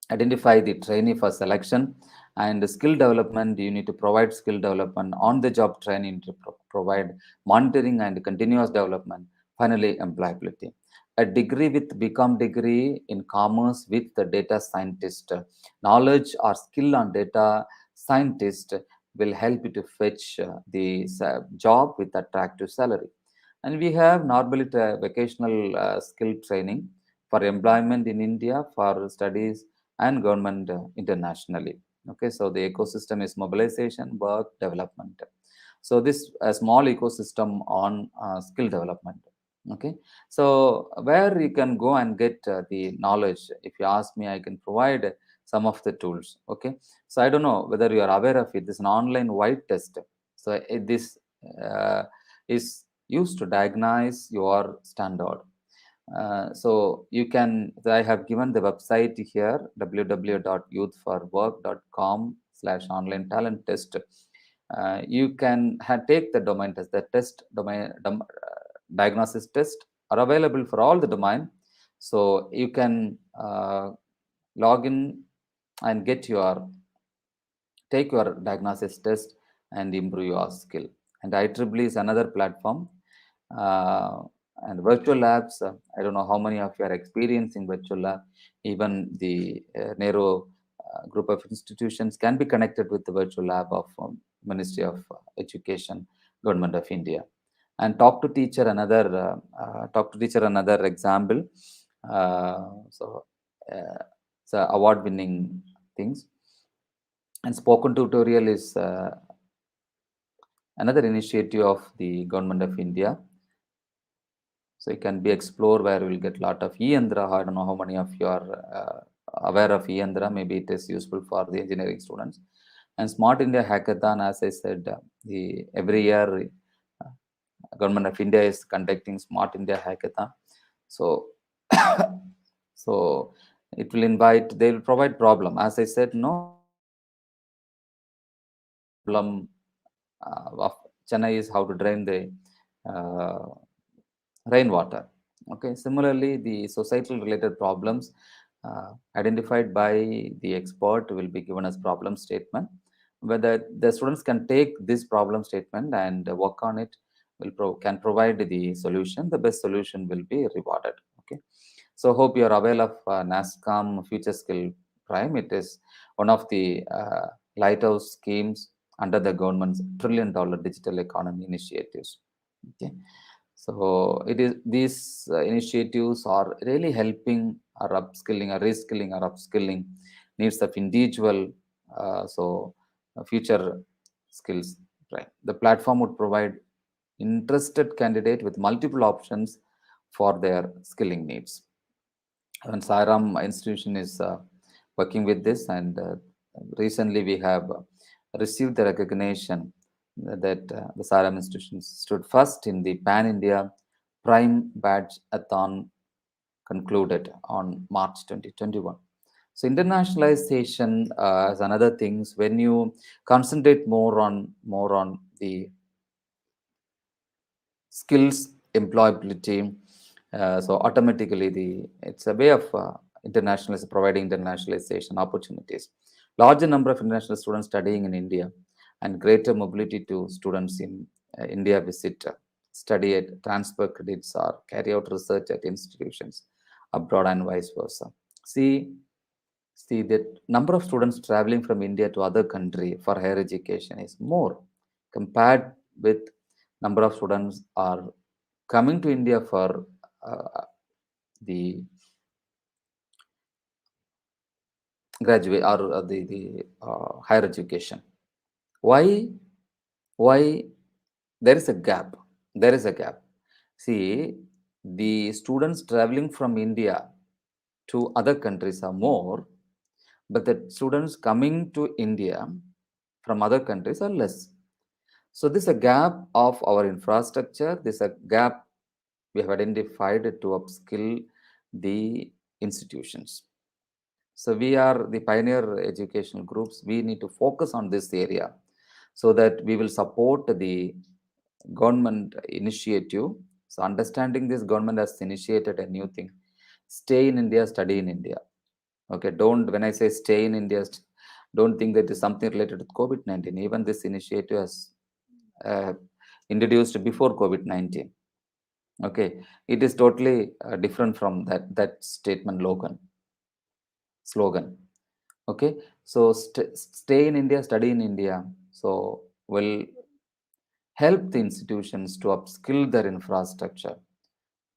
Speaker 2: identify the trainee for selection. And the skill development, you need to provide skill development, on the job training, to provide monitoring and continuous development. Finally, employability, a degree with become degree in commerce with the data scientist knowledge or skill on data scientist will help you to fetch the job with attractive salary. And we have normally vocational skill training for employment in India, for studies and government internationally. Okay, so the ecosystem is mobilization, work, development. So this a small ecosystem on skill development. Okay, so where you can go and get the knowledge. If you ask me, I can provide some of the tools. Okay, so I don't know whether you are aware of it. This is an online white test. So this uh, is used to diagnose your standard. So you can, I have given the website here, www.youthforwork.com/online talent test. You can take the domain test. The test domain diagnosis test are available for all the domain. So you can log in and get your take your diagnosis test and improve your skill. And IEEE is another platform. Uh, and virtual labs, I don't know how many of you are experiencing virtual lab. Even the Nehru group of institutions can be connected with the virtual lab of Ministry of Education, Government of India. And talk to teacher, another example. So it's award winning things. And spoken tutorial is another initiative of the Government of India. So it can be explored, where we'll get a lot of e-Andhra. I don't know how many of you are aware of e-Andhra. Maybe it is useful for the engineering students. And Smart India Hackathon, as I said, the every year Government of India is conducting Smart India Hackathon. So so it will invite, they will provide problem. As I said, no, problem of Chennai is how to drain the rainwater. Okay, similarly, the societal related problems identified by the expert will be given as problem statement. Whether the students can take this problem statement and work on it, can provide the solution. The best solution will be rewarded. Okay, So hope you are aware of NASCOM Future Skill Prime. It is one of the lighthouse schemes under the government's $1 trillion digital economy initiatives. Okay. So it is these initiatives are really helping or upskilling or reskilling or upskilling needs of individual future skills. Right. The platform would provide interested candidate with multiple options for their skilling needs. And Sairam institution is working with this, and recently we have received the recognition that the Sairam institution stood first in the Pan India Prime Badge Athon concluded on March 2021. So internationalization is another things when you concentrate more on the skills employability, so automatically it's a way of providing internationalization opportunities. Larger number of international students studying in India and greater mobility to students in India visit, study at transfer credits or carry out research at institutions abroad and vice versa. See see that number of students traveling from India to other country for higher education is more compared with number of students are coming to India for the graduate or the higher education. Why? Why there is a gap? There is a gap. See, the students traveling from India to other countries are more, but the students coming to India from other countries are less. So this is a gap of our infrastructure. This is a gap we have identified to upskill the institutions. So we are the pioneer educational groups. We need to focus on this area so that we will support the government initiative. So understanding this, government has initiated a new thing: stay in India, study in India. Okay, don't when I say stay in India, don't think that it is something related to COVID-19. Even this initiative has uh, introduced before COVID-19. Okay, it is totally different from that statement slogan. Okay, so stay in India, study in India. So will help the institutions to upskill their infrastructure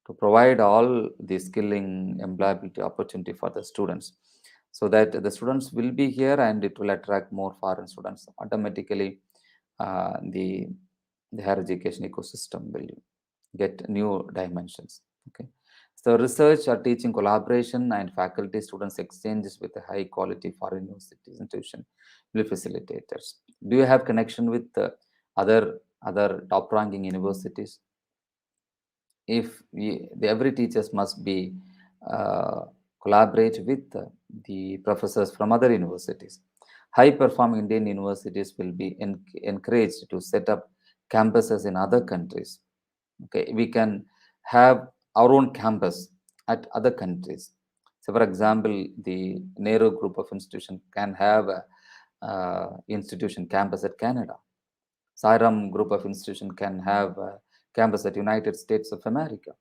Speaker 2: to provide all the skilling employability opportunity for the students, so that the students will be here and it will attract more foreign students automatically. The higher education ecosystem will get new dimensions. Okay, so research or teaching collaboration and faculty students exchanges with a high quality foreign universities institution will facilitators. Do you have connection with other top ranking universities? If every teachers must be uh, collaborate with the professors from other universities. High performing Indian universities will be encouraged to set up campuses in other countries. Okay, we can have our own campus at other countries. So for example, the Nehru group of institution can have a institution campus at Canada. Sairam group of institution can have a campus at United States of America.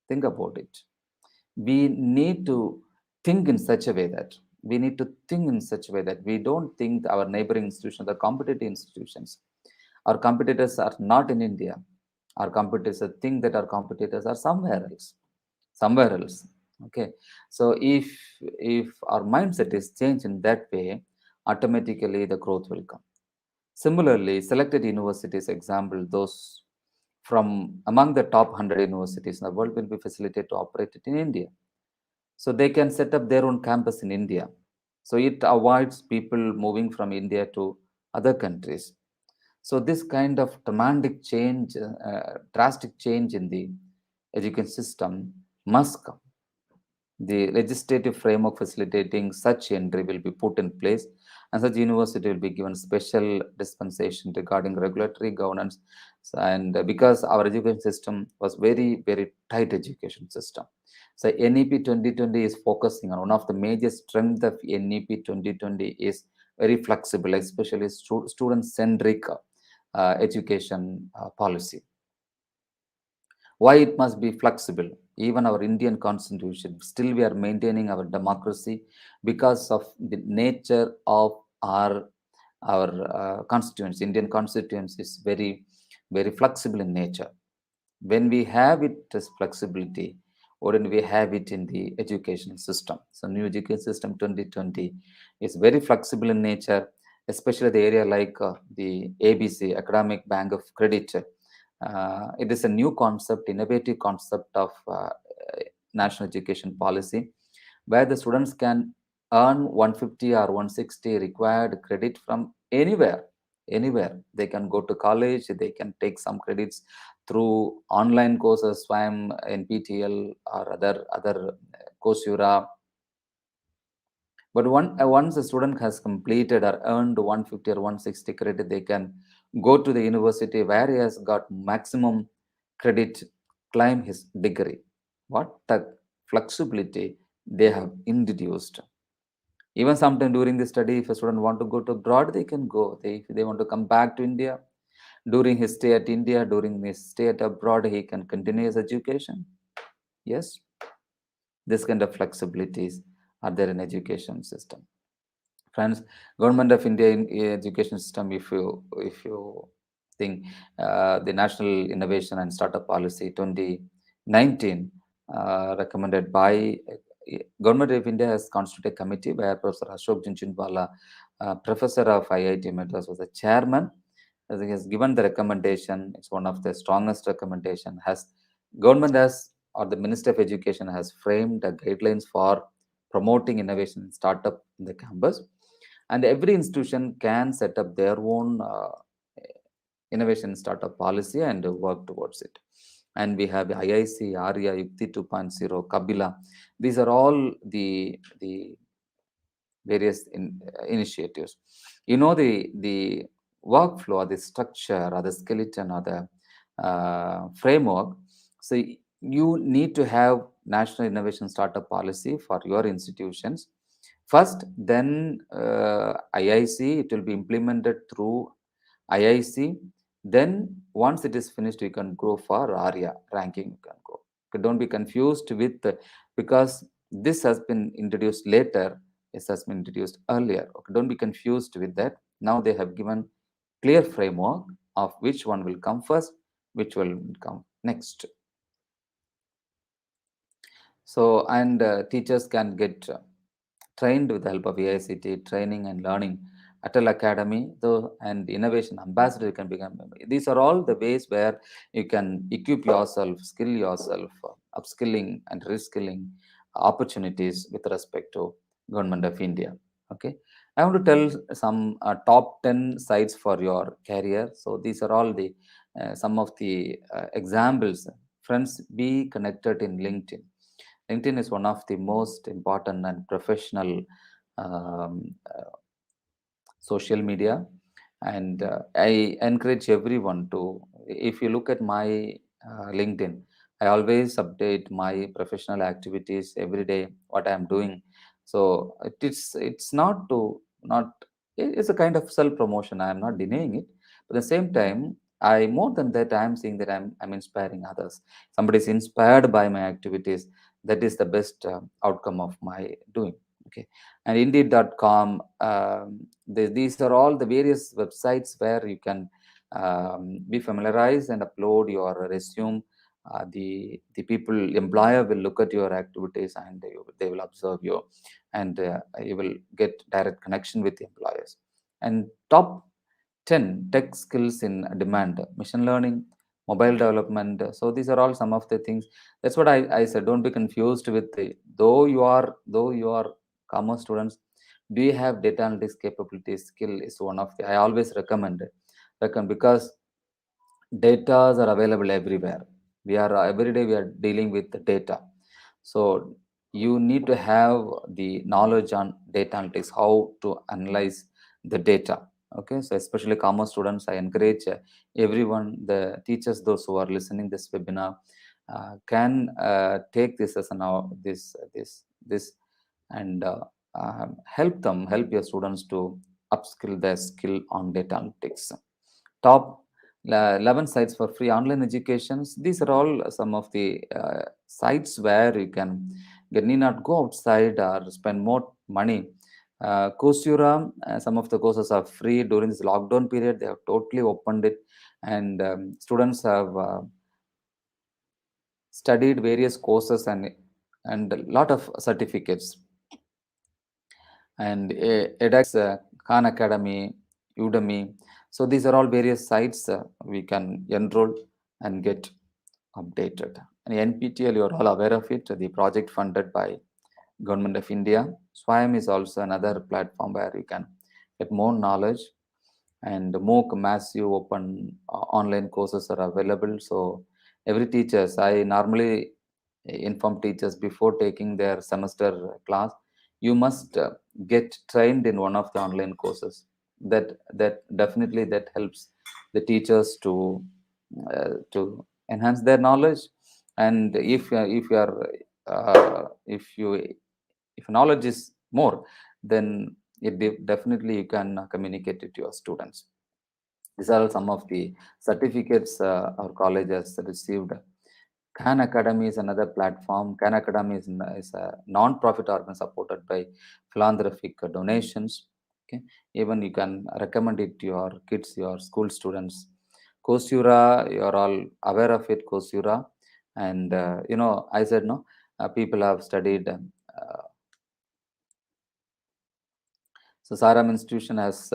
Speaker 2: Think about it. We need to think in such a way that we don't think our neighboring institutions, the competitive institutions, our competitors are not in India. Our competitors think that our competitors are somewhere else. Okay, so if our mindset is changed in that way, automatically the growth will come. Similarly, selected universities, example, those from among the top 100 universities in the world will be facilitated to operate it in India. So they can set up their own campus in India. So it avoids people moving from India to other countries. So this kind of drastic change in the education system must come. The legislative framework facilitating such entry will be put in place, and such university will be given special dispensation regarding regulatory governance. And because our education system was very tight education system, so NEP 2020 is focusing on one of the major strength of NEP 2020 is very flexible, especially student centric education policy. Why it must be flexible? even our Indian constitution, still we are maintaining our democracy because of the nature of our constituents. Indian constituents is very flexible in nature. When we have it as flexibility, or when we have it in the educational system. So new education system 2020 is very flexible in nature, especially the area like the ABC, Academic Bank of Credit. It is a new concept, innovative concept of national education policy, where the students can earn 150 or 160 required credit from anywhere. They can go to college, they can take some credits through online courses, swam, nptl, or other coursera. But once a student has completed or earned 150 or 160 credit, they can go to the university where he has got maximum credit, claim his degree. What a flexibility they have introduced. Even sometime during the study, if a student want to go to abroad, they can go. If they want to come back to India, during his stay at India, during his stay at abroad, he can continue his education. Yes, this kind of flexibilities are there in education system. Friends, government of India in education system, if you think the national innovation and startup policy 2019 recommended by government of India has constituted a committee where Professor Ashok Jinjunwala, professor of IIT Madras, was the chairman. As he has given the recommendation, it's one of the strongest recommendation. Has government has, or the Minister of Education has framed the guidelines for promoting innovation and startup in the campus, and every institution can set up their own innovation startup policy and work towards it. And we have IIC, ARIA, Yukti 2.0, Kabila. These are all the various initiatives. You know, the workflow, or the structure, or the skeleton, or the framework. So you need to have national innovation startup policy for your institutions first. Then IIC, it will be implemented through IIC. Then once it is finished, you can go for ARIA ranking. You can go. Okay, don't be confused with because this has been introduced later. This has been introduced earlier. Okay, don't be confused with that. Now they have given clear framework of which one will come first, which will come next. So, and teachers can get trained with the help of AICT training and learning. Atal Academy, though, and innovation ambassador can become. These are all the ways where you can equip yourself, skill yourself, upskilling and reskilling opportunities with respect to government of India. Okay, I want to tell some top 10 sites for your career. So these are all the some of the examples. Friends, be connected in LinkedIn. LinkedIn is one of the most important and professional um, uh, social media, and I encourage everyone to. If you look at my LinkedIn, I always update my professional activities every day, what I am doing. So it's not to not. It's a kind of self promotion. I am not denying it, but at the same time, I more than that, I am saying that I'm inspiring others. Somebody is inspired by my activities. That is the best outcome of my doing. Okay, and Indeed.com. These are all the various websites where you can be familiarized and upload your resume. The people employer will look at your activities, and they will observe you, and you will get direct connection with the employers. And top 10 tech skills in demand: machine learning, mobile development. So these are all some of the things. That's what I said. Don't be confused with though you are commerce students, do you have data analytics capabilities? Skill is one of the I always recommend, because data are available everywhere. We are every day we are dealing with the data. So you need to have the knowledge on data analytics, how to analyze the data. Okay, so especially commerce students, I encourage everyone, the teachers, those who are listening this webinar, can take this as an this and help your students to upskill their skill on data analytics. Top 11 sites for free online educations. These are all some of the sites where you can need not go outside or spend more money. Coursera, some of the courses are free during this lockdown period. They have totally opened it, and students have studied various courses and a lot of certificates. And edX, Khan Academy, Udemy. So these are all various sites we can enroll and get updated. And NPTEL, you are all aware of it, the project funded by Government of India. SWAYAM is also another platform where you can get more knowledge, and MOOC, massive open online courses are available. So every teachers, I normally inform teachers before taking their semester class, you must get trained in one of the online courses. That definitely that helps the teachers to enhance their knowledge. And if you are if you if knowledge is more, then definitely you can communicate it to your students. These are some of the certificates our college has received. Khan Academy is another platform. Khan Academy is a non-profit organ supported by philanthropic donations. Okay, even you can recommend it to your kids, your school students. Coursera, you are all aware of it. Coursera, and I said no. People have studied. So Sairam Institution has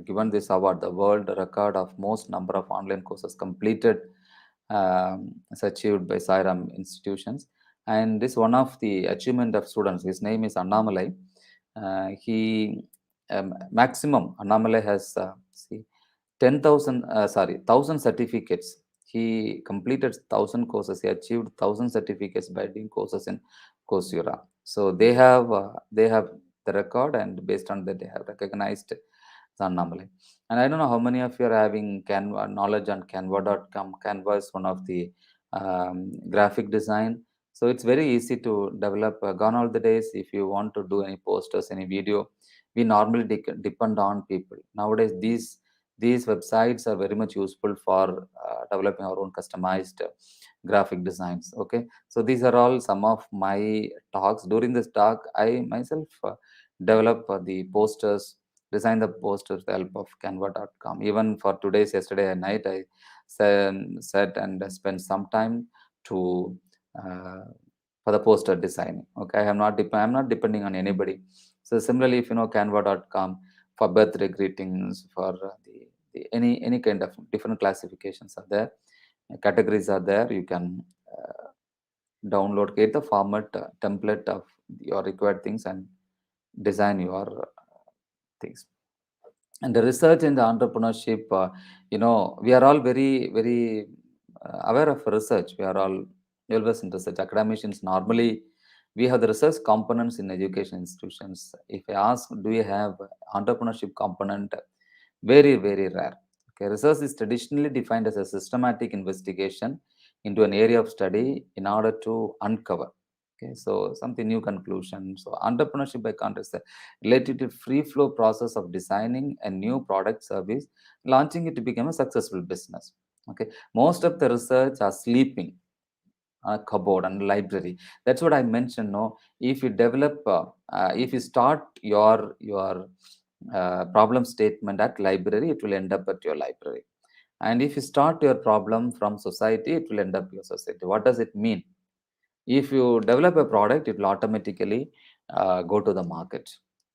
Speaker 2: given this award, the world record of most number of online courses completed, is achieved by Sairam institutions. And this one of the achievement of students. His name is Anomaly. He maximum Anomaly has see 10,000 sorry 1,000 certificates. He completed 1,000 courses. He achieved 1,000 certificates by doing courses in Coursera. So they have the record, and based on that they have recognized the anomaly. And I don't know how many of you are having Canva knowledge on Canva.com. Canva is one of the graphic design. So it's very easy to develop. Gone all the days, if you want to do any posters, any video, we normally depend on people. Nowadays, these websites are very much useful for developing our own customized graphic designs. Okay, so these are all some of my talks. During this talk, I myself develop the posters, design the posters with the help of Canva.com. Even for today's yesterday at night, I sat and spent some time to uh, for the poster design. Okay, I'm not depending on anybody. So similarly, if you know Canva.com for birthday greetings, for any kind of different classifications are there, categories are there. You can download, create the format template of your required things and design your things. And the research in the entrepreneurship, we are all very aware of research. We are all always in research. Academicians normally we have the research components in education institutions. If I ask, do you have entrepreneurship component? Very rare. Okay, research is traditionally defined as a systematic investigation into an area of study in order to uncover. Okay, so something new conclusion. So entrepreneurship by contrast is a relatively free flow process of designing a new product service, launching it to become a successful business. Okay, most of the research are sleeping on a cupboard and library. That's what I mentioned. No, if you develop, if you start your problem statement at library, it will end up at your library. And if you start your problem from society, it will end up your society. What does it mean? If you develop a product, it will automatically go to the market.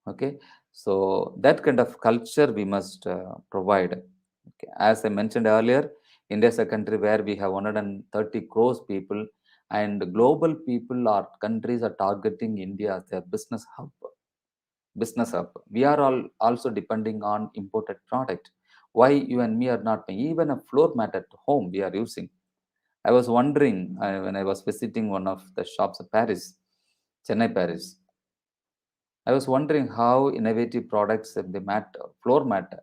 Speaker 2: Okay, so that kind of culture we must provide. Okay. As I mentioned earlier, India is a country where we have 130 crores people, and global people or countries are targeting India as their business hub. We are all also depending on imported product. Why you and me are not paying? Even a floor mat at home we are using. I was wondering when I was visiting one of the shops in Paris, Chennai, Paris. I was wondering how innovative products of the floor mat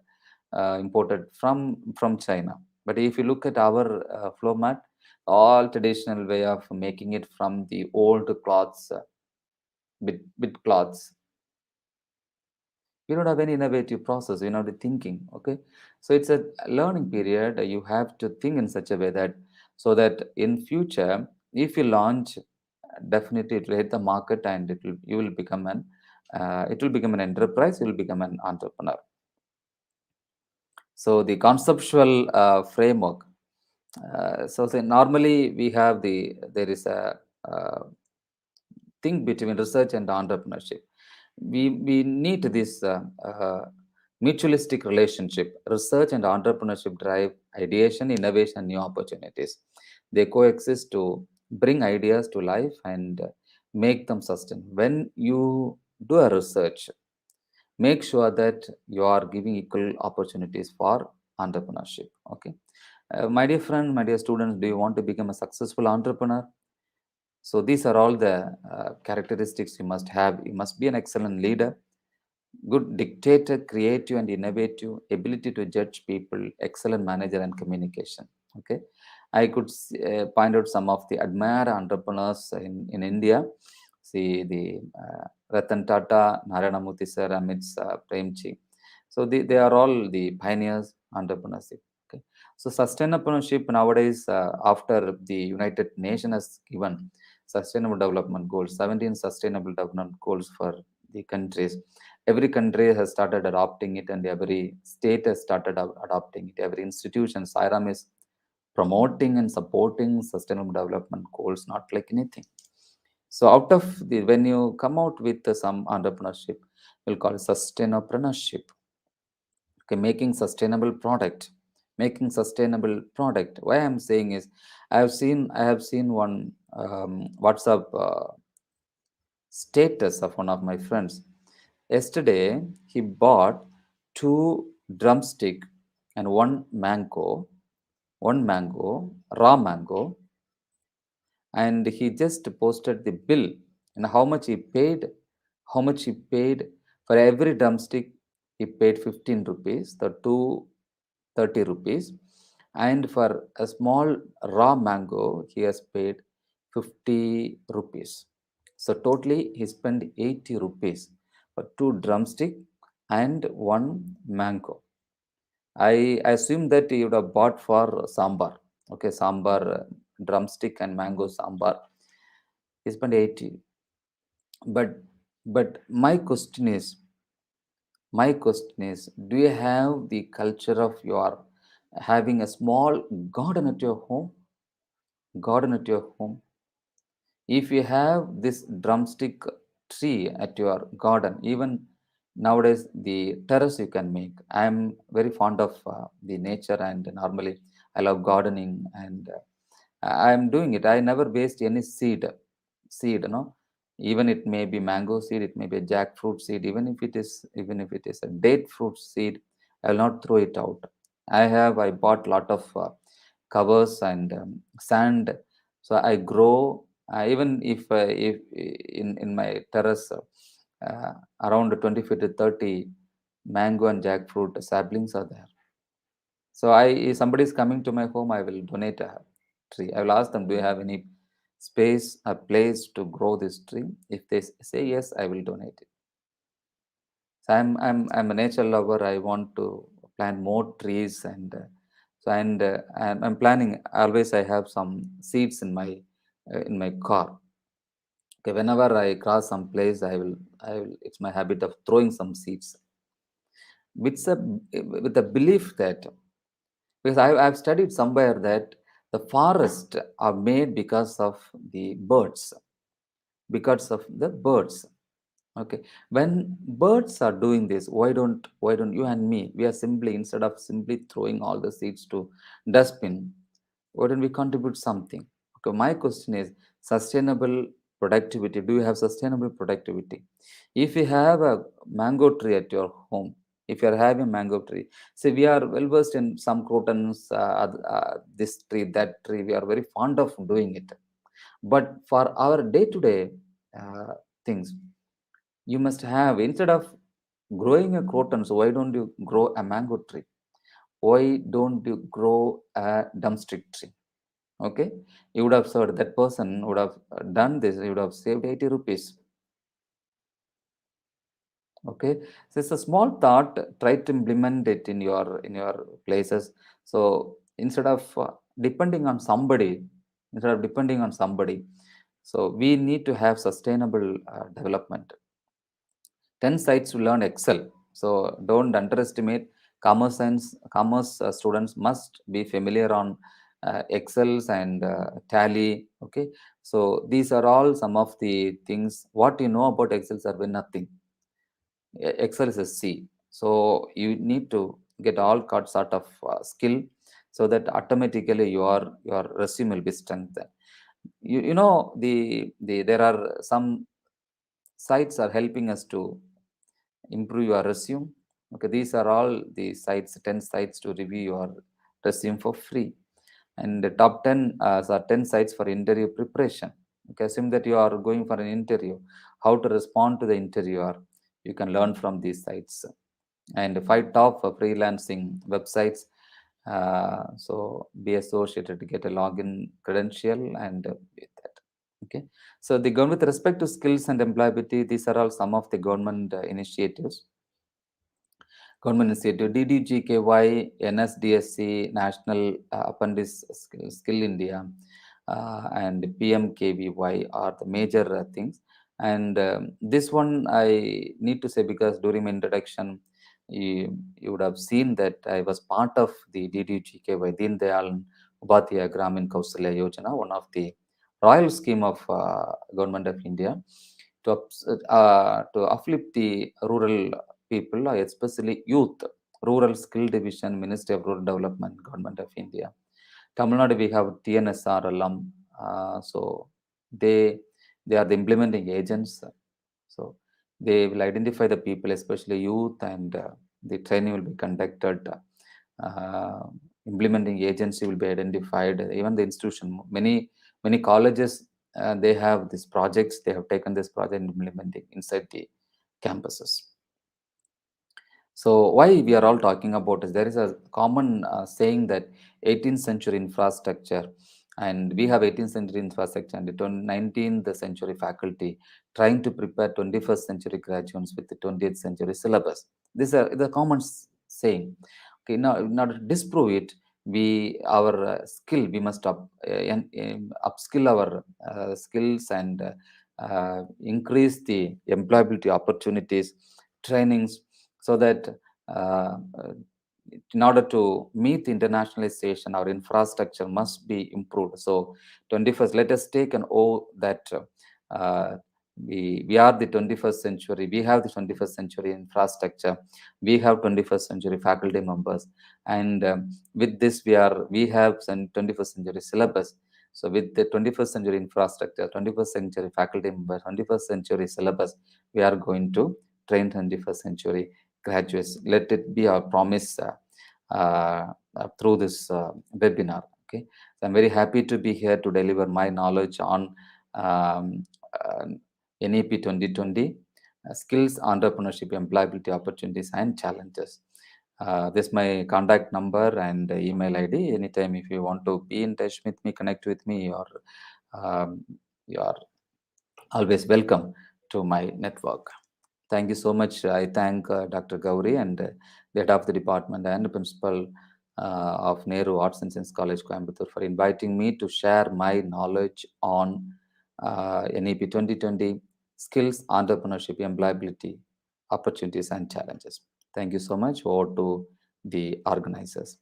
Speaker 2: imported from China. But if you look at our floor mat, all traditional way of making it from the old cloths, bit cloths. We don't have any innovative process, you know, the thinking. Okay, so it's a learning period. You have to think in such a way that, so that in future, if you launch, definitely it will hit the market, and you will become an it will become an enterprise. You will become an entrepreneur. So the conceptual framework. So normally we have there is a uh, thing between research and entrepreneurship. We need this mutualistic relationship. Research and entrepreneurship drive ideation, innovation, new opportunities. They coexist to bring ideas to life and make them sustain. When you do a research, make sure that you are giving equal opportunities for entrepreneurship. Okay, my dear friend, my dear students, do you want to become a successful entrepreneur? So these are all the characteristics you must have. You must be an excellent leader, good dictator, creative and innovative, ability to judge people, excellent manager and communication. Okay, I could point out some of the admired entrepreneurs in India. See the Ratan Tata, Narayana Murthy sir, Amit Premji. So they are all the pioneers entrepreneurship. Okay, so sustainability nowadays, after the United Nations has given sustainable development goals, 17 sustainable development goals for the countries. Every country has started adopting it, and every state has started adopting it. Every institution, Sairam is promoting and supporting sustainable development goals, not like anything. So out of the, when you come out with some entrepreneurship, we'll call it sustainpreneurship. Okay, making sustainable product. Why I'm saying is, I have seen one WhatsApp status of one of my friends. Yesterday, he bought two drumstick and raw mango, and he just posted the bill and how much he paid for every drumstick. He paid 15 rupees, the two 30 rupees, and for a small raw mango he has paid 50 rupees. So totally he spent 80 rupees for two drumstick and one mango. I assume that he would have bought for sambar. Okay, sambar, drumstick and mango sambar. He spent 80. But my question is, do you have the culture of your having a small garden at your home? Garden at your home. If you have this drumstick tree at your garden, even nowadays the terrace you can make. I am very fond of the nature, and normally I love gardening, and I am doing it. I never waste any seed, you know. Even it may be mango seed, it may be a jackfruit seed, even if it is a date fruit seed, I will not throw it out. I bought lot of covers and sand, so I grow. Even if in my terrace, around 20 feet to 30 mango and jackfruit saplings are there. So if somebody is coming to my home, I will donate a tree. I will ask them, do you have any space, a place to grow this tree? If they say yes, I will donate it. So I'm a nature lover. I want to plant more trees, and I'm planning. Always I have some seeds in my car. Okay, whenever I cross some place, I will. It's my habit of throwing some seeds with the belief that, because I've studied somewhere that the forests are made because of the birds. Okay, when birds are doing this, why don't you and me, we are simply, instead of simply throwing all the seeds to dustbin, why don't we contribute something? Okay, my question is sustainable productivity. Do you have sustainable productivity? If you have a mango tree at your home, if you are having a mango tree, say we are well versed in some crotons, this tree, that tree, we are very fond of doing it. But for our day-to-day things, you must have, instead of growing a crotons, why don't you grow a mango tree? Why don't you grow a drumstick tree? Okay, you would have said that person would have done this, you would have saved 80 rupees. Okay, so it's a small thought. Try to implement it in your places. So depending on somebody, instead of depending on somebody, so we need to have sustainable development. 10 sites to learn Excel. So don't underestimate commerce students must be familiar on Excels and Tally. Okay, so these are all some of the things. What you know about Excel are nothing. Excel is a C. So you need to get all sort of skill, so that automatically your resume will be strengthened. You know the there are some sites are helping us to improve your resume. Okay, these are all the sites, 10 sites to review your resume for free. And the top 10 are 10 sites for interview preparation. Okay, assume that you are going for an interview, how to respond to the interviewer. You can learn from these sites. And 5 top freelancing websites. So be associated to get a login credential and with that. Okay, so the government with respect to skills and employability, these are all some of the government initiatives. Government Initiative, DDGKY, NSDSC, National Apprentice Skill India, and PMKVY are the major things. And this one I need to say, because during my introduction, you would have seen that I was part of the DDGKY, Deen Dayal Upadhyaya Gramin Kausalya Yojana, one of the royal scheme of Government of India, to uplift the rural people, especially youth. Rural Skill Division, Ministry of Rural Development, Government of India. Tamilnadu, we have TNSR alum. So they they are the implementing agents. So they will identify the people, especially youth, and the training will be conducted. Uh, Implementing agency will be identified. Even the institution, many colleges, they have these projects. They have taken this project and implementing inside the campuses. So why we are all talking about is there is a common saying that 18th century infrastructure, and we have 18th century infrastructure and the 19th century faculty trying to prepare 21st century graduates with the 20th century syllabus. This is the common saying. Okay, now in order to disprove it, our skill, we must upskill our skills and increase the employability opportunities, trainings, so that uh, uh, in order to meet the internationalization, our infrastructure must be improved. So 21st, let us take an oath that uh, we are the 21st century. We have the 21st century infrastructure. We have 21st century faculty members, and with this we have some 21st century syllabus. So with the 21st century infrastructure, 21st century faculty members, 21st century syllabus, we are going to train 21st century graduates. Let it be our promise through this webinar. Okay, so I'm very happy to be here to deliver my knowledge on um, uh, NEP 2020 skills, entrepreneurship, employability opportunities, and challenges. This is my contact number and email ID. Anytime if you want to be in touch with me, connect with me, or you are always welcome to my network. Thank you so much. I thank Dr. Gauri and the head of the department and the principal of Nehru Arts and Science College, Coimbatore, for inviting me to share my knowledge on NEP 2020 skills, entrepreneurship, employability, opportunities, and challenges. Thank you so much. Over to the organizers.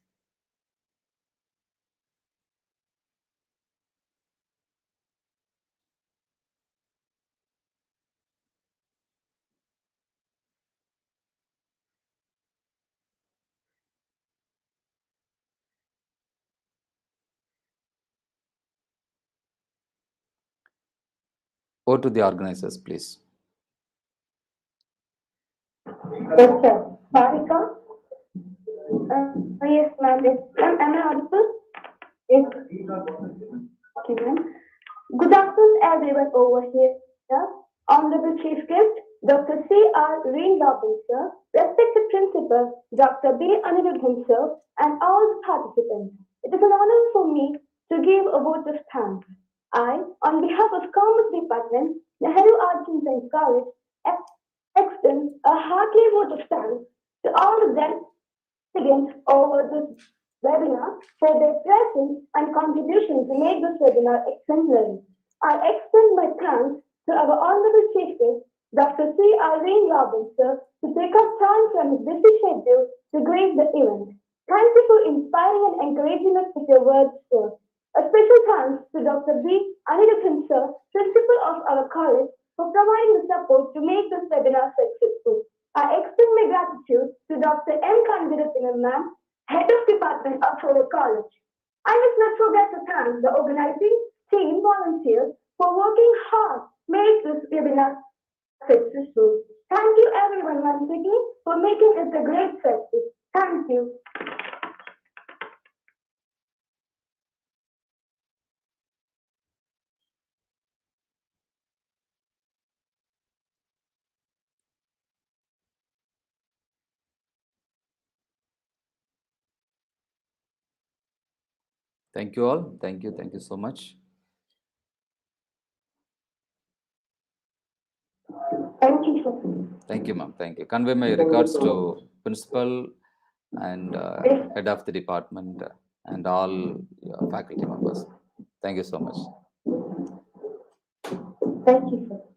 Speaker 2: Over to the organizers, please.
Speaker 1: Yes, sir. Sarika? Yes, ma'am. Yes. Am I audible? Yes. Okay, ma'am. Good afternoon, everyone over here. Honorable Chief Guest, Dr.C.R.RENE, sir, respected Principal, Dr. B. Anirudhan, sir, and all the participants. It is an honor for me to give a vote of thanks. I, on behalf of Commerce Department, Nehru Arts and Science College, extend a hearty vote of thanks to all of them again over this webinar for their presence and contribution to make this webinar exemplary. I extend my thanks to our Honorable Chief Guest, Dr.C.R.RENE sir, to take up time from his busy schedule to grace the event. Thank you for inspiring and encouraging us with your words, sir. A special thanks to Dr. B. Anirudhan, sir, Principal of our college, for providing the support to make this webinar successful. I extend my gratitude to Dr. M. Kandirathinam ma'am, Head of Department of our college. I must not forget to thank the organizing team volunteers for working hard to make this webinar successful. Thank you everyone once again for making it a great success. Thank you.
Speaker 2: Thank you all. Thank you. Thank you so much.
Speaker 1: Thank you, sir.
Speaker 2: Thank you, ma'am. Thank you. Convey my regards to principal and head of the department and all faculty members. Thank you so much.
Speaker 1: Thank you, sir.